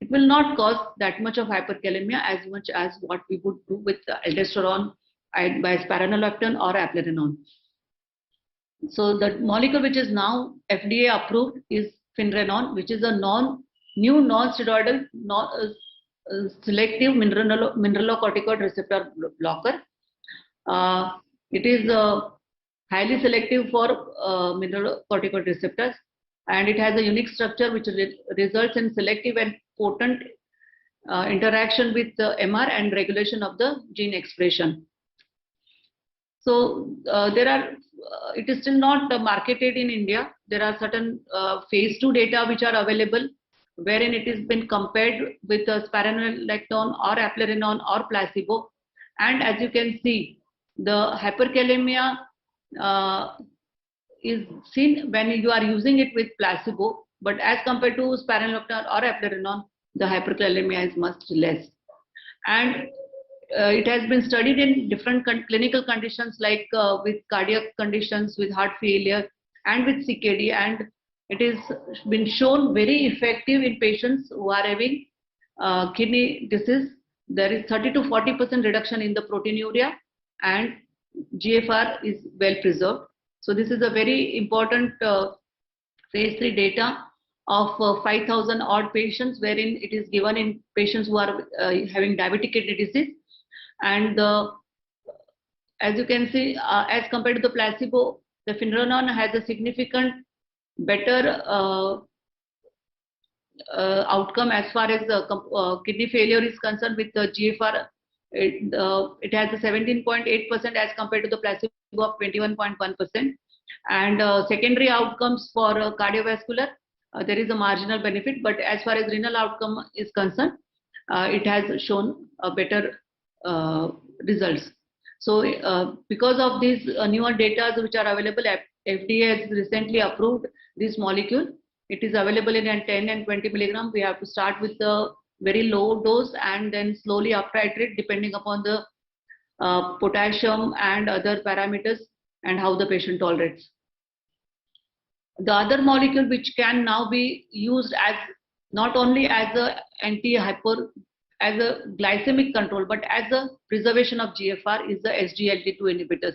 it will not cause that much of hyperkalemia as much as what we would do with aldosterone by spironolactone or aplerenone. So the molecule which is now FDA approved is Finrenone, which is a new non-steroidal selective mineralocorticoid receptor blocker. It is highly selective for mineralocorticoid receptors, and it has a unique structure which results in selective and potent interaction with the MR and regulation of the gene expression. So it is still not marketed in India. There are certain phase 2 data which are available, wherein it has been compared with spironolactone or aplerenone or placebo, and as you can see, the hyperkalemia is seen when you are using it with placebo, but as compared to spironolactone or aplerenone, the hyperkalemia is much less. And it has been studied in different clinical conditions, like with cardiac conditions, with heart failure, and with CKD, and it has been shown very effective in patients who are having kidney disease. There is 30 to 40% reduction in the proteinuria, and GFR is well preserved. So this is a very important phase 3 data of 5,000 odd patients, wherein it is given in patients who are having diabetic kidney disease. And as you can see, as compared to the placebo, the Finrenone has a significant better outcome as far as kidney failure is concerned. With the GFR, it has a 17.8% as compared to the placebo of 21.1%. And secondary outcomes for cardiovascular, there is a marginal benefit, but as far as renal outcome is concerned, it has shown a better results. So because of these newer data which are available, FDA has recently approved this molecule. It is available in 10 and 20 milligram. We have to start with the very low dose and then slowly up titrate depending upon the potassium and other parameters and how the patient tolerates. The other molecule which can now be used as not only as a as a glycemic control, but as a preservation of GFR is the SGLT2 inhibitors.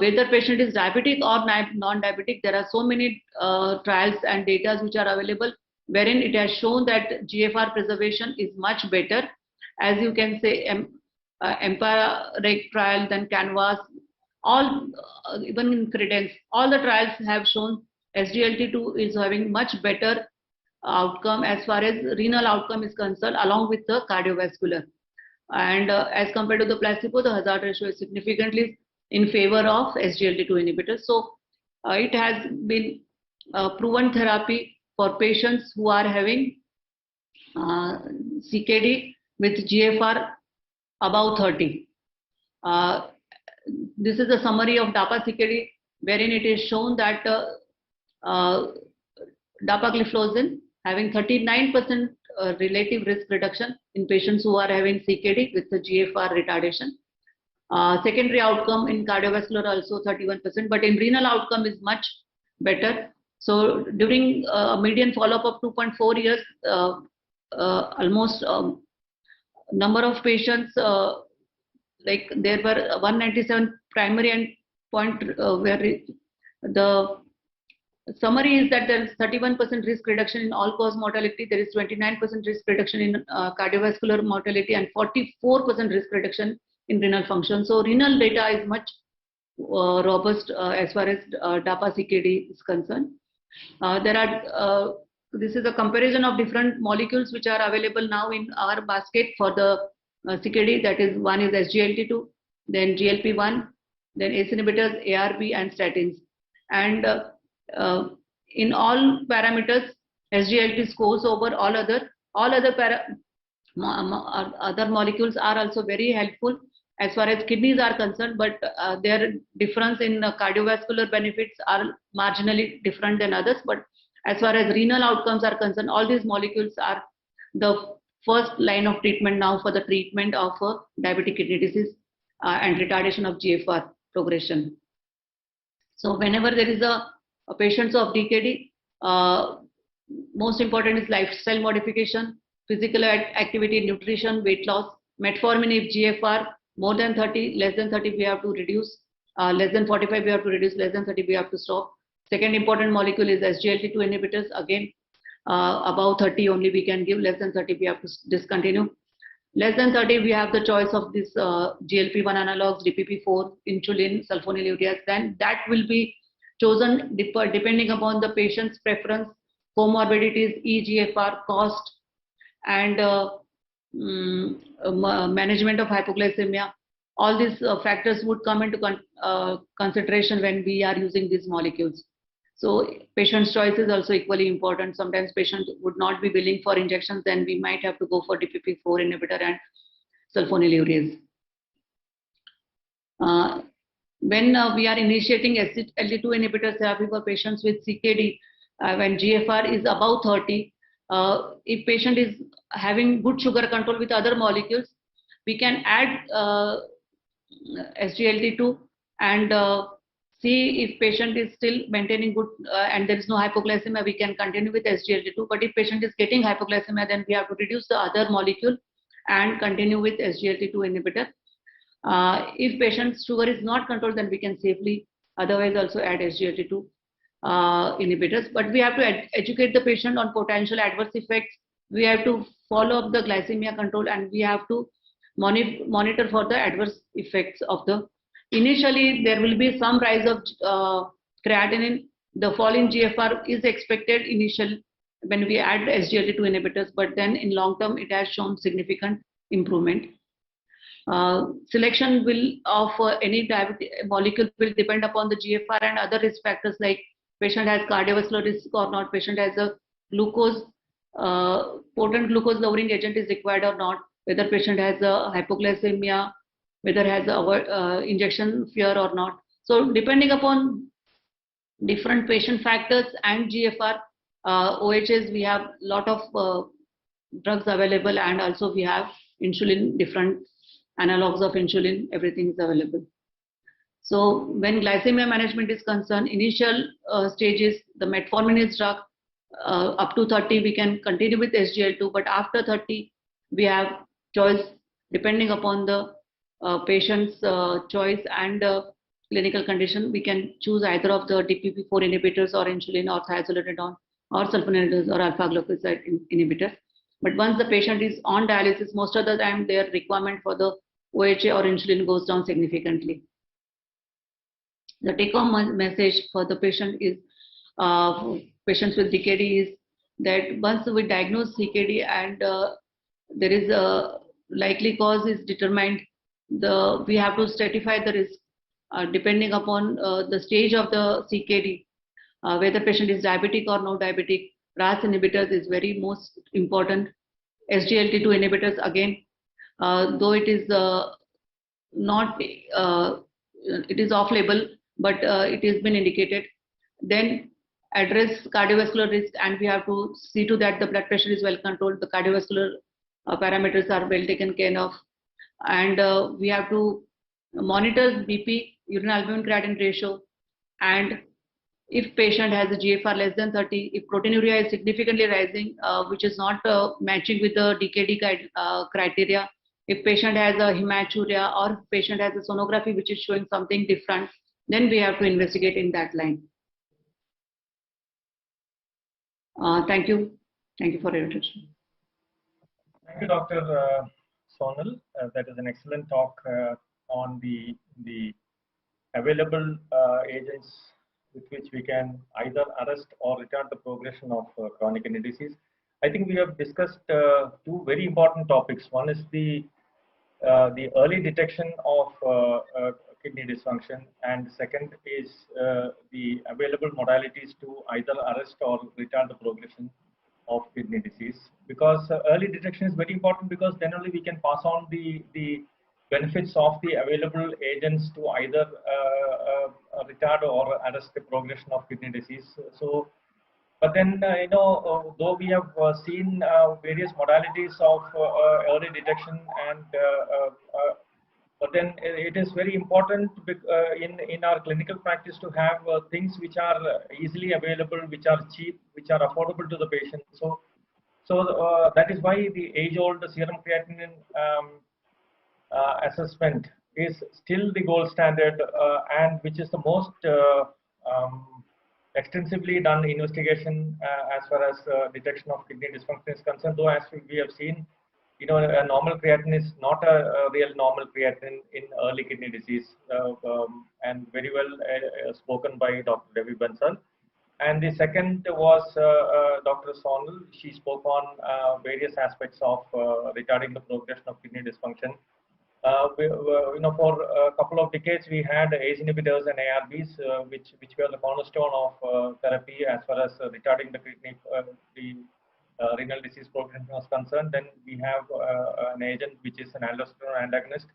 Whether patient is diabetic or non-diabetic, there are so many trials and data which are available wherein it has shown that GFR preservation is much better. As you can say, EMPA-REG trial, then CANVAS, all even in Credence, all the trials have shown SGLT2 is having much better outcome as far as renal outcome is concerned, along with the cardiovascular. And as compared to the placebo, the hazard ratio is significantly in favor of SGLT2 inhibitors. So it has been proven therapy for patients who are having CKD with GFR above 30. This is a summary of DAPA CKD, wherein it is shown that dapagliflozin having 39% relative risk reduction in patients who are having CKD with the GFR retardation. Secondary outcome in cardiovascular also 31%, but in renal outcome is much better. So during a median follow-up of 2.4 years, almost number of patients, like there were 197 primary endpoint where the summary is that there is 31% risk reduction in all-cause mortality, there is 29% risk reduction in cardiovascular mortality, and 44% risk reduction in renal function. So renal data is much robust as far as DAPA CKD is concerned. This is a comparison of different molecules which are available now in our basket for the CKD. That is, one is SGLT2, then GLP-1, then ACE inhibitors, ARB, and statins. And in all parameters, SGLT scores over all other molecules are also very helpful as far as kidneys are concerned, but their difference in cardiovascular benefits are marginally different than others. But as far as renal outcomes are concerned, all these molecules are the first line of treatment now for the treatment of diabetic kidney disease and retardation of GFR progression. So whenever there is a patients of DKD, most important is lifestyle modification, physical activity, nutrition, weight loss, metformin if GFR more than 30, less than 30 we have to reduce, less than 45 we have to reduce, less than 30 we have to stop. Second important molecule is SGLT2 inhibitors. Again, above 30 only we can give, less than 30 we have to discontinue. Less than 30 we have the choice of this GLP-1 analogs, DPP-4, insulin, sulfonylureas. Then that will be chosen depending upon the patient's preference, comorbidities, eGFR, cost, and management of hypoglycemia. All these factors would come into consideration when we are using these molecules. So patient's choice is also equally important. Sometimes patient would not be willing for injections, then we might have to go for DPP-4 inhibitor and sulfonylureas. When we are initiating SGLT2 inhibitor therapy for patients with CKD, when GFR is above 30, if patient is having good sugar control with other molecules, we can add SGLT2 and see if patient is still maintaining good and there is no hypoglycemia, we can continue with SGLT2. But if patient is getting hypoglycemia, then we have to reduce the other molecule and continue with SGLT2 inhibitor. If patient's sugar is not controlled, then we can safely otherwise also add SGLT2 inhibitors. But we have to educate the patient on potential adverse effects. We have to follow up the glycemia control, and we have to monitor for the adverse effects of the. Initially, there will be some rise of creatinine. The fall in GFR is expected initially when we add SGLT2 inhibitors, but then in long term, it has shown significant improvement. Selection of any diabetic molecule will depend upon the GFR and other risk factors like patient has cardiovascular risk or not, patient has a glucose, potent glucose lowering agent is required or not, whether patient has a hypoglycemia, whether has a injection fear or not. So depending upon different patient factors and GFR. OHS, we have lot of drugs available, and also we have insulin, different analogs of insulin, everything is available. So when glycemia management is concerned, initial stages, the metformin is drug. Up to 30, we can continue with SGL2, but after 30, we have choice depending upon the patient's choice and clinical condition. We can choose either of the DPP4 inhibitors or insulin or thiazolidinone or sulfonylureas or alpha-glucoside inhibitors. But once the patient is on dialysis, most of the time their requirement for the OHA or insulin goes down significantly. The take-home message for the patient is, patients with CKD, is that once we diagnose CKD and there is a likely cause is determined, we have to stratify the risk depending upon the stage of the CKD, whether patient is diabetic or no diabetic. RAS inhibitors is very most important. SGLT2 inhibitors, again, though it is not, it is off-label, but it has been indicated. Then address cardiovascular risk, and we have to see to that the blood pressure is well controlled, the cardiovascular parameters are well taken care of, and we have to monitor BP, urine albumin creatinine ratio, and if patient has a GFR less than 30, if proteinuria is significantly rising, which is not matching with the DKD criteria, if patient has a hematuria or patient has a sonography which is showing something different, then we have to investigate in that line. Thank you. Thank you for your attention. Thank you, Dr. Sonal. That is an excellent talk on the available agents with which we can either arrest or retard the progression of chronic kidney disease. I think we have discussed two very important topics. One is the early detection of kidney dysfunction, and second is the available modalities to either arrest or retard the progression of kidney disease. Because early detection is very important, because then only we can pass on the benefits of the available agents to either retard or arrest the progression of kidney disease. So, but then though we have seen various modalities of early detection, and but then it is very important in our clinical practice to have things which are easily available, which are cheap, which are affordable to the patient. So that is why the age-old serum creatinine assessment is still the gold standard, and which is the most extensively done investigation as far as detection of kidney dysfunction is concerned. Though, as we have seen, a normal creatinine is not a real normal creatinine in early kidney disease, and very well spoken by Dr. Devi Bansal. And the second was Dr. Sonal. She spoke on various aspects of retarding the progression of kidney dysfunction. For a couple of decades, we had ACE inhibitors and ARBs, which were the cornerstone of therapy as far as retarding the kidney, renal disease progression was concerned. Then we have an agent which is an aldosterone antagonist.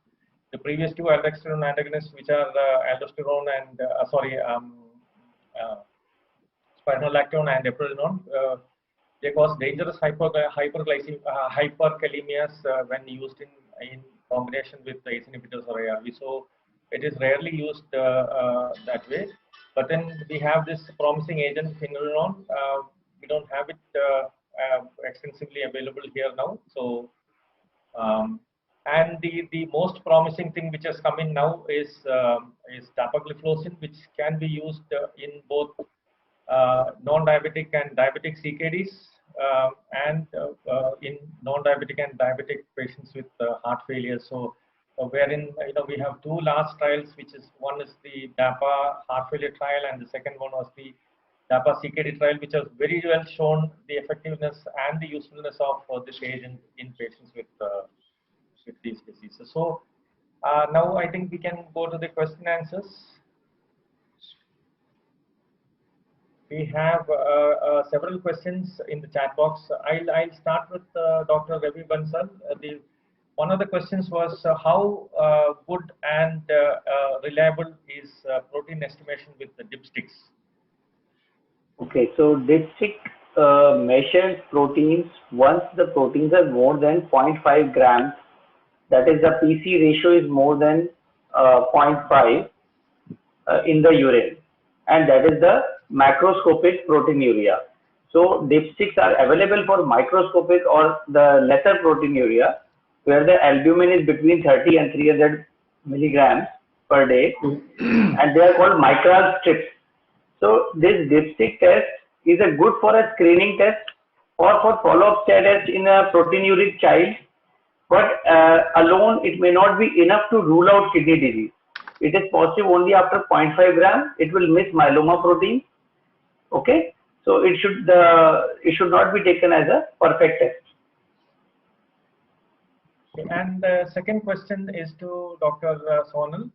The previous two aldosterone antagonists, which are aldosterone and spironolactone and eplerenone, they cause dangerous hyperkalemias when used in combination with the ACE inhibitors or ARV. So it is rarely used that way. But then we have this promising agent, finerenone. We don't have it extensively available here now. So and the most promising thing which has come in now is dapagliflozin, which can be used in both non-diabetic and diabetic CKDs, and in non-diabetic and diabetic patients with heart failure. So wherein we have two large trials, which is one is the DAPA heart failure trial, and the second one was the DAPA CKD trial, which has very well shown the effectiveness and the usefulness of this agent in patients with these diseases. So now I think we can go to the question answers. We have several questions in the chat box. I'll start with Dr. Devi Bansal. One of the questions was how good and reliable is protein estimation with the dipsticks? Okay, so dipstick measures proteins once the proteins are more than 0.5 grams. That is, the PC ratio is more than 0.5 in the urine, and that is the macroscopic proteinuria. So dipsticks are available for microscopic or the lesser proteinuria, where the albumin is between 30 and 300 milligrams per day, and they are called Micral strips. So this dipstick test is a good for a screening test or for follow-up test in a proteinuric child, but alone it may not be enough to rule out kidney disease. It is positive only after 0.5 gram. It will miss myeloma protein. Okay, so it should not be taken as a perfect test. And the second question is to Dr. Sonal.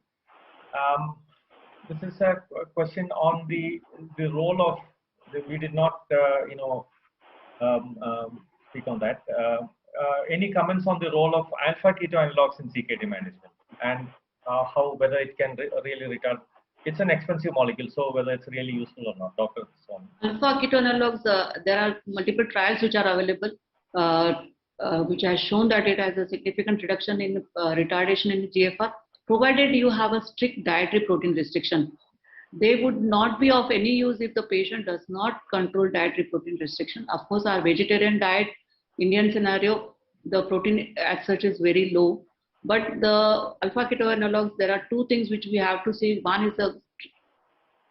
This is a question on the role of we did not speak on that. Any comments on the role of alpha keto analogs in CKD management, and how whether it can really retard? It's an expensive molecule, so whether it's really useful or not, Dr. Sonal. Alpha keto analogs, there are multiple trials which are available, which has shown that it has a significant reduction in retardation in GFR, provided you have a strict dietary protein restriction. They would not be of any use if the patient does not control dietary protein restriction. Of course, our vegetarian diet, Indian scenario, the protein as such is very low. But the alpha keto analogs, there are two things which we have to see. One is the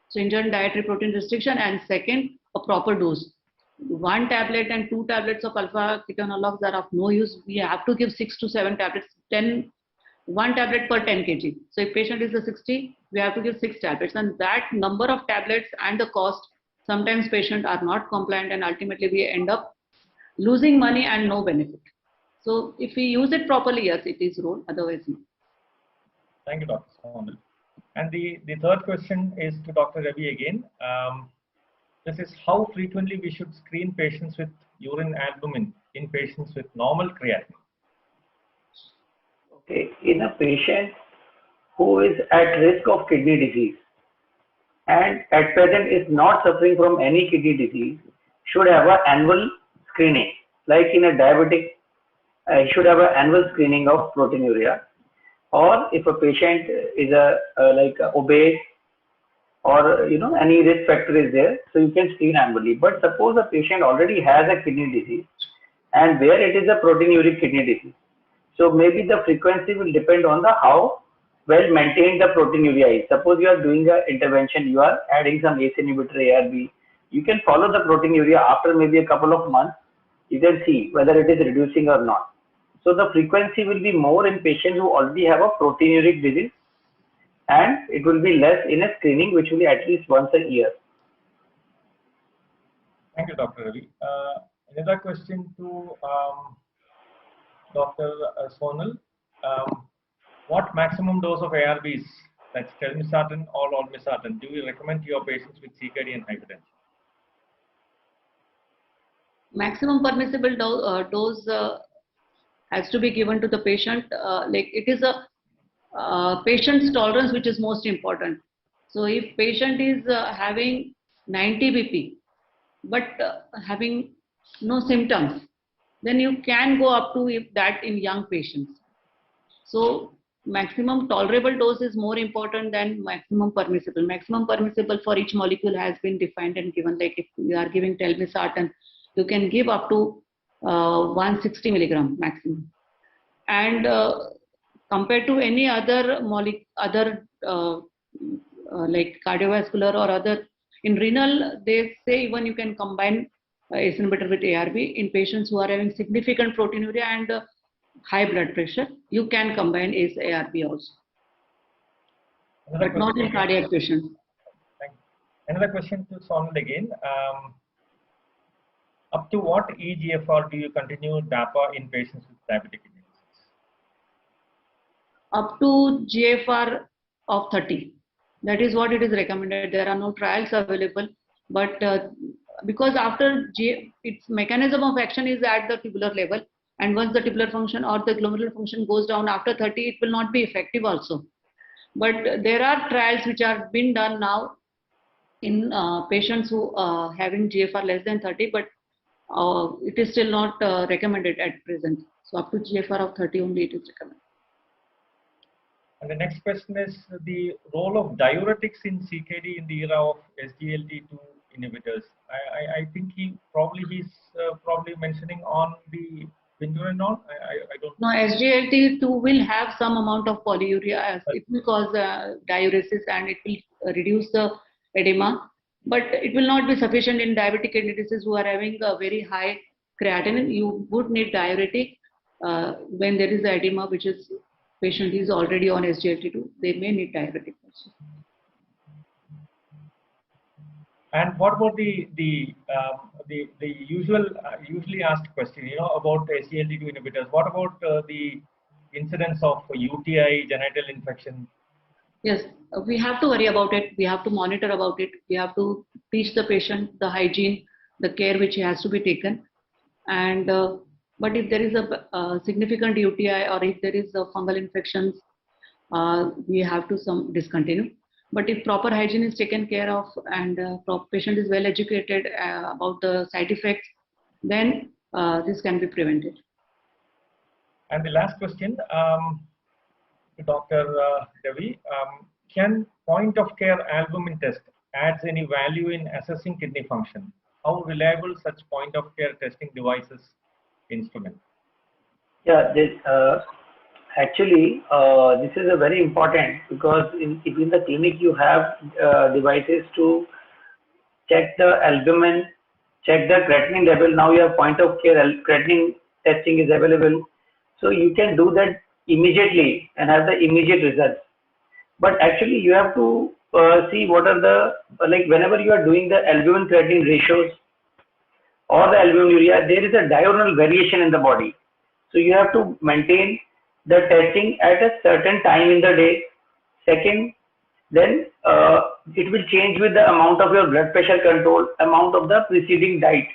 stringent dietary protein restriction, and second, a proper dose. 1 tablet and 2 tablets of alpha keto analogs are of no use. We have to give 6 to 7 tablets, 1 tablet per 10 kg. So if patient is a 60, we have to give 6 tablets, and that number of tablets and the cost, sometimes patients are not compliant, and ultimately we end up losing money and no benefit. So if we use it properly, yes, it is role, otherwise no. Thank you, Dr. Sonal. And the third question is to Dr. Ravi again. This is how frequently we should screen patients with urine albumin in patients with normal creatinine. Okay, in a patient who is at risk of kidney disease and at present is not suffering from any kidney disease, should have an annual screening. Like in a diabetic, should have an annual screening of proteinuria. Or if a patient is obese, or any risk factor is there, so you can screen annually. But suppose a patient already has a kidney disease and where it is a proteinuric kidney disease, so maybe the frequency will depend on the how well maintained the proteinuria is. Suppose you are doing an intervention, you are adding some ACE inhibitor, ARB, you can follow the proteinuria after maybe a couple of months. You can see whether it is reducing or not. So the frequency will be more in patients who already have a proteinuric disease, and it will be less in a screening, which will be at least once a year. Thank you, Dr. Ravi. Another question to Dr. Sonal. What maximum dose of ARBs, that's telmisartan or olmesartan, do you recommend to your patients with CKD and hypertension? Maximum permissible dose has to be given to the patient. It is a patient's tolerance which is most important. So if patient is having 90 BP but having no symptoms, then you can go up to that in young patients. So maximum tolerable dose is more important than maximum permissible. Maximum permissible for each molecule has been defined and given. Like if you are giving telmisartan, you can give up to 160 milligram maximum. And compared to any other molecule, like cardiovascular or other, in renal, they say even you can combine ACE inhibitor with ARB in patients who are having significant proteinuria and high blood pressure. You can combine ACE ARB also, but not in cardiac patients. Thank you. Another question to Sonal again. Up to what eGFR do you continue DAPA in patients with diabetic kidney disease? Up to GFR of 30. That is what it is recommended. There are no trials available, but because after its mechanism of action is at the tubular level, and once the tubular function or the glomerular function goes down after 30, it will not be effective also. But there are trials which are being done now in patients who are having GFR less than 30, but it is still not recommended at present. So up to GFR of 30 only it is recommended. And the next question is the role of diuretics in CKD in the era of SGLT2 inhibitors. I think he's probably mentioning on the binturonol. I don't know. No, SGLT2 will have some amount of polyuria. It will cause diuresis and it will reduce the edema, but it will not be sufficient in diabetic kidney disease who are having a very high creatinine. You would need diuretic when there is the edema, which is patient is already on SGLT2. They may need diuretic also. And what about the usually asked question, about SGLT2 inhibitors? What about the incidence of UTI, genital infection? Yes, we have to worry about it. We have to monitor about it. We have to teach the patient the hygiene, the care which has to be taken. And but if there is a significant UTI or if there is a fungal infections, we have to discontinue. But if proper hygiene is taken care of and patient is well educated about the side effects, then this can be prevented. And the last question to Dr. Devi, can point of care albumin test adds any value in assessing kidney function? How reliable such point of care testing devices instrument? Yeah, actually, this is a very important, because in the clinic you have devices to check the albumin, check the creatinine level. Now you have point of care creatinine testing is available, so you can do that immediately and have the immediate results. But actually you have to see what are the, like whenever you are doing the albumin creatinine ratios or the albuminuria, there is a diurnal variation in the body. So you have to maintain the testing at a certain time in the day. Second, then it will change with the amount of your blood pressure control, amount of the preceding diet.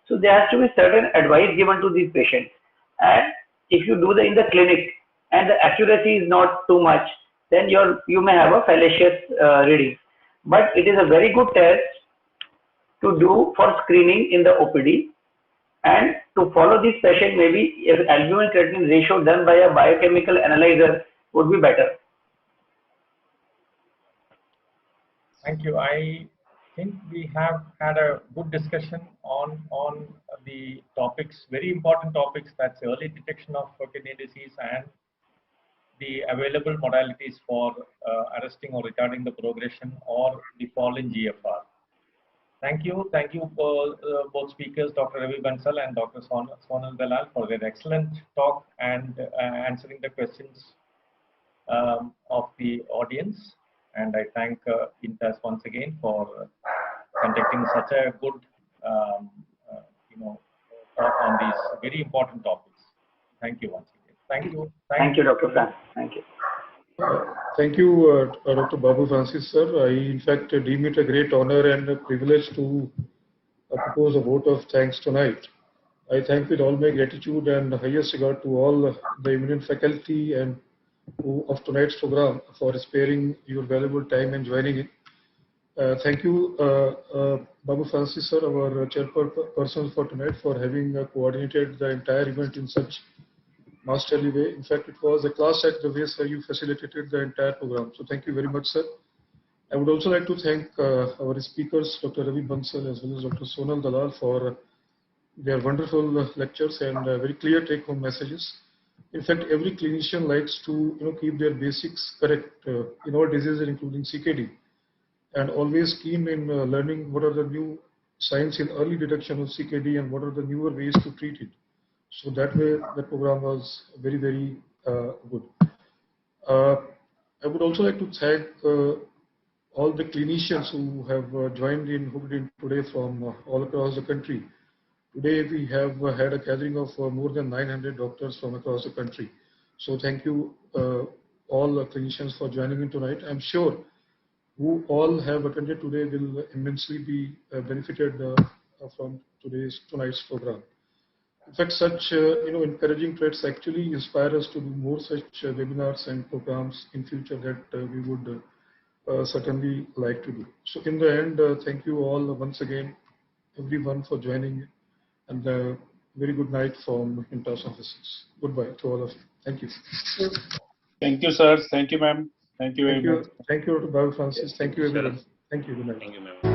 So there has to be certain advice given to these patients. And if you do in the clinic and the accuracy is not too much, then you may have a fallacious reading. But it is a very good test to do for screening in the OPD, and to follow this patient, maybe if albumin creatinine ratio done by a biochemical analyzer would be better. Thank you. I think we have had a good discussion on the topics, very important topics, that's early detection of kidney disease and the available modalities for arresting or retarding the progression or the fall in GFR. Thank you for both speakers, Dr. Ravi Bansal and Dr. Sonal Dalal, for their excellent talk and answering the questions of the audience. And I thank INTAS once again for conducting such a good, talk on these very important topics. Thank you once again. Thank you. Thank you, Dr. Francis. Thank you. Thank you, Dr. Babu Francis, sir. I, in fact, deem it a great honor and a privilege to propose a vote of thanks tonight. I thank with all my gratitude and highest regard to all the eminent faculty and of tonight's program for sparing your valuable time and joining in. Thank you, Babu Francis, sir, our chairperson for tonight, for having coordinated the entire event in such masterly way. In fact, it was a class act the way, sir, you facilitated the entire program. So thank you very much, sir. I would also like to thank our speakers, Dr. Ravi Bansal as well as Dr. Sonal Dalal, for their wonderful lectures and very clear take-home messages. In fact, every clinician likes to keep their basics correct in all diseases, including CKD, and always keen in learning what are the new signs in early detection of CKD and what are the newer ways to treat it. So that way, the program was very, very good. I would also like to thank all the clinicians who have joined in, hooked in today from all across the country. Today we have had a gathering of more than 900 doctors from across the country. So thank you all the clinicians for joining in tonight. I'm sure who all have attended today will immensely be benefited from tonight's program. In fact, such encouraging traits actually inspire us to do more such webinars and programs in future that we would certainly like to do. So in the end, thank you all once again, everyone, for joining, and very good night from Intas offices. Goodbye to all of you. Thank you. Thank you, sir. Thank you, ma'am. Thank you very much. Thank you, Dr. Babu Francis. Thank you, everyone. Thank you. Good night. Thank you, ma'am.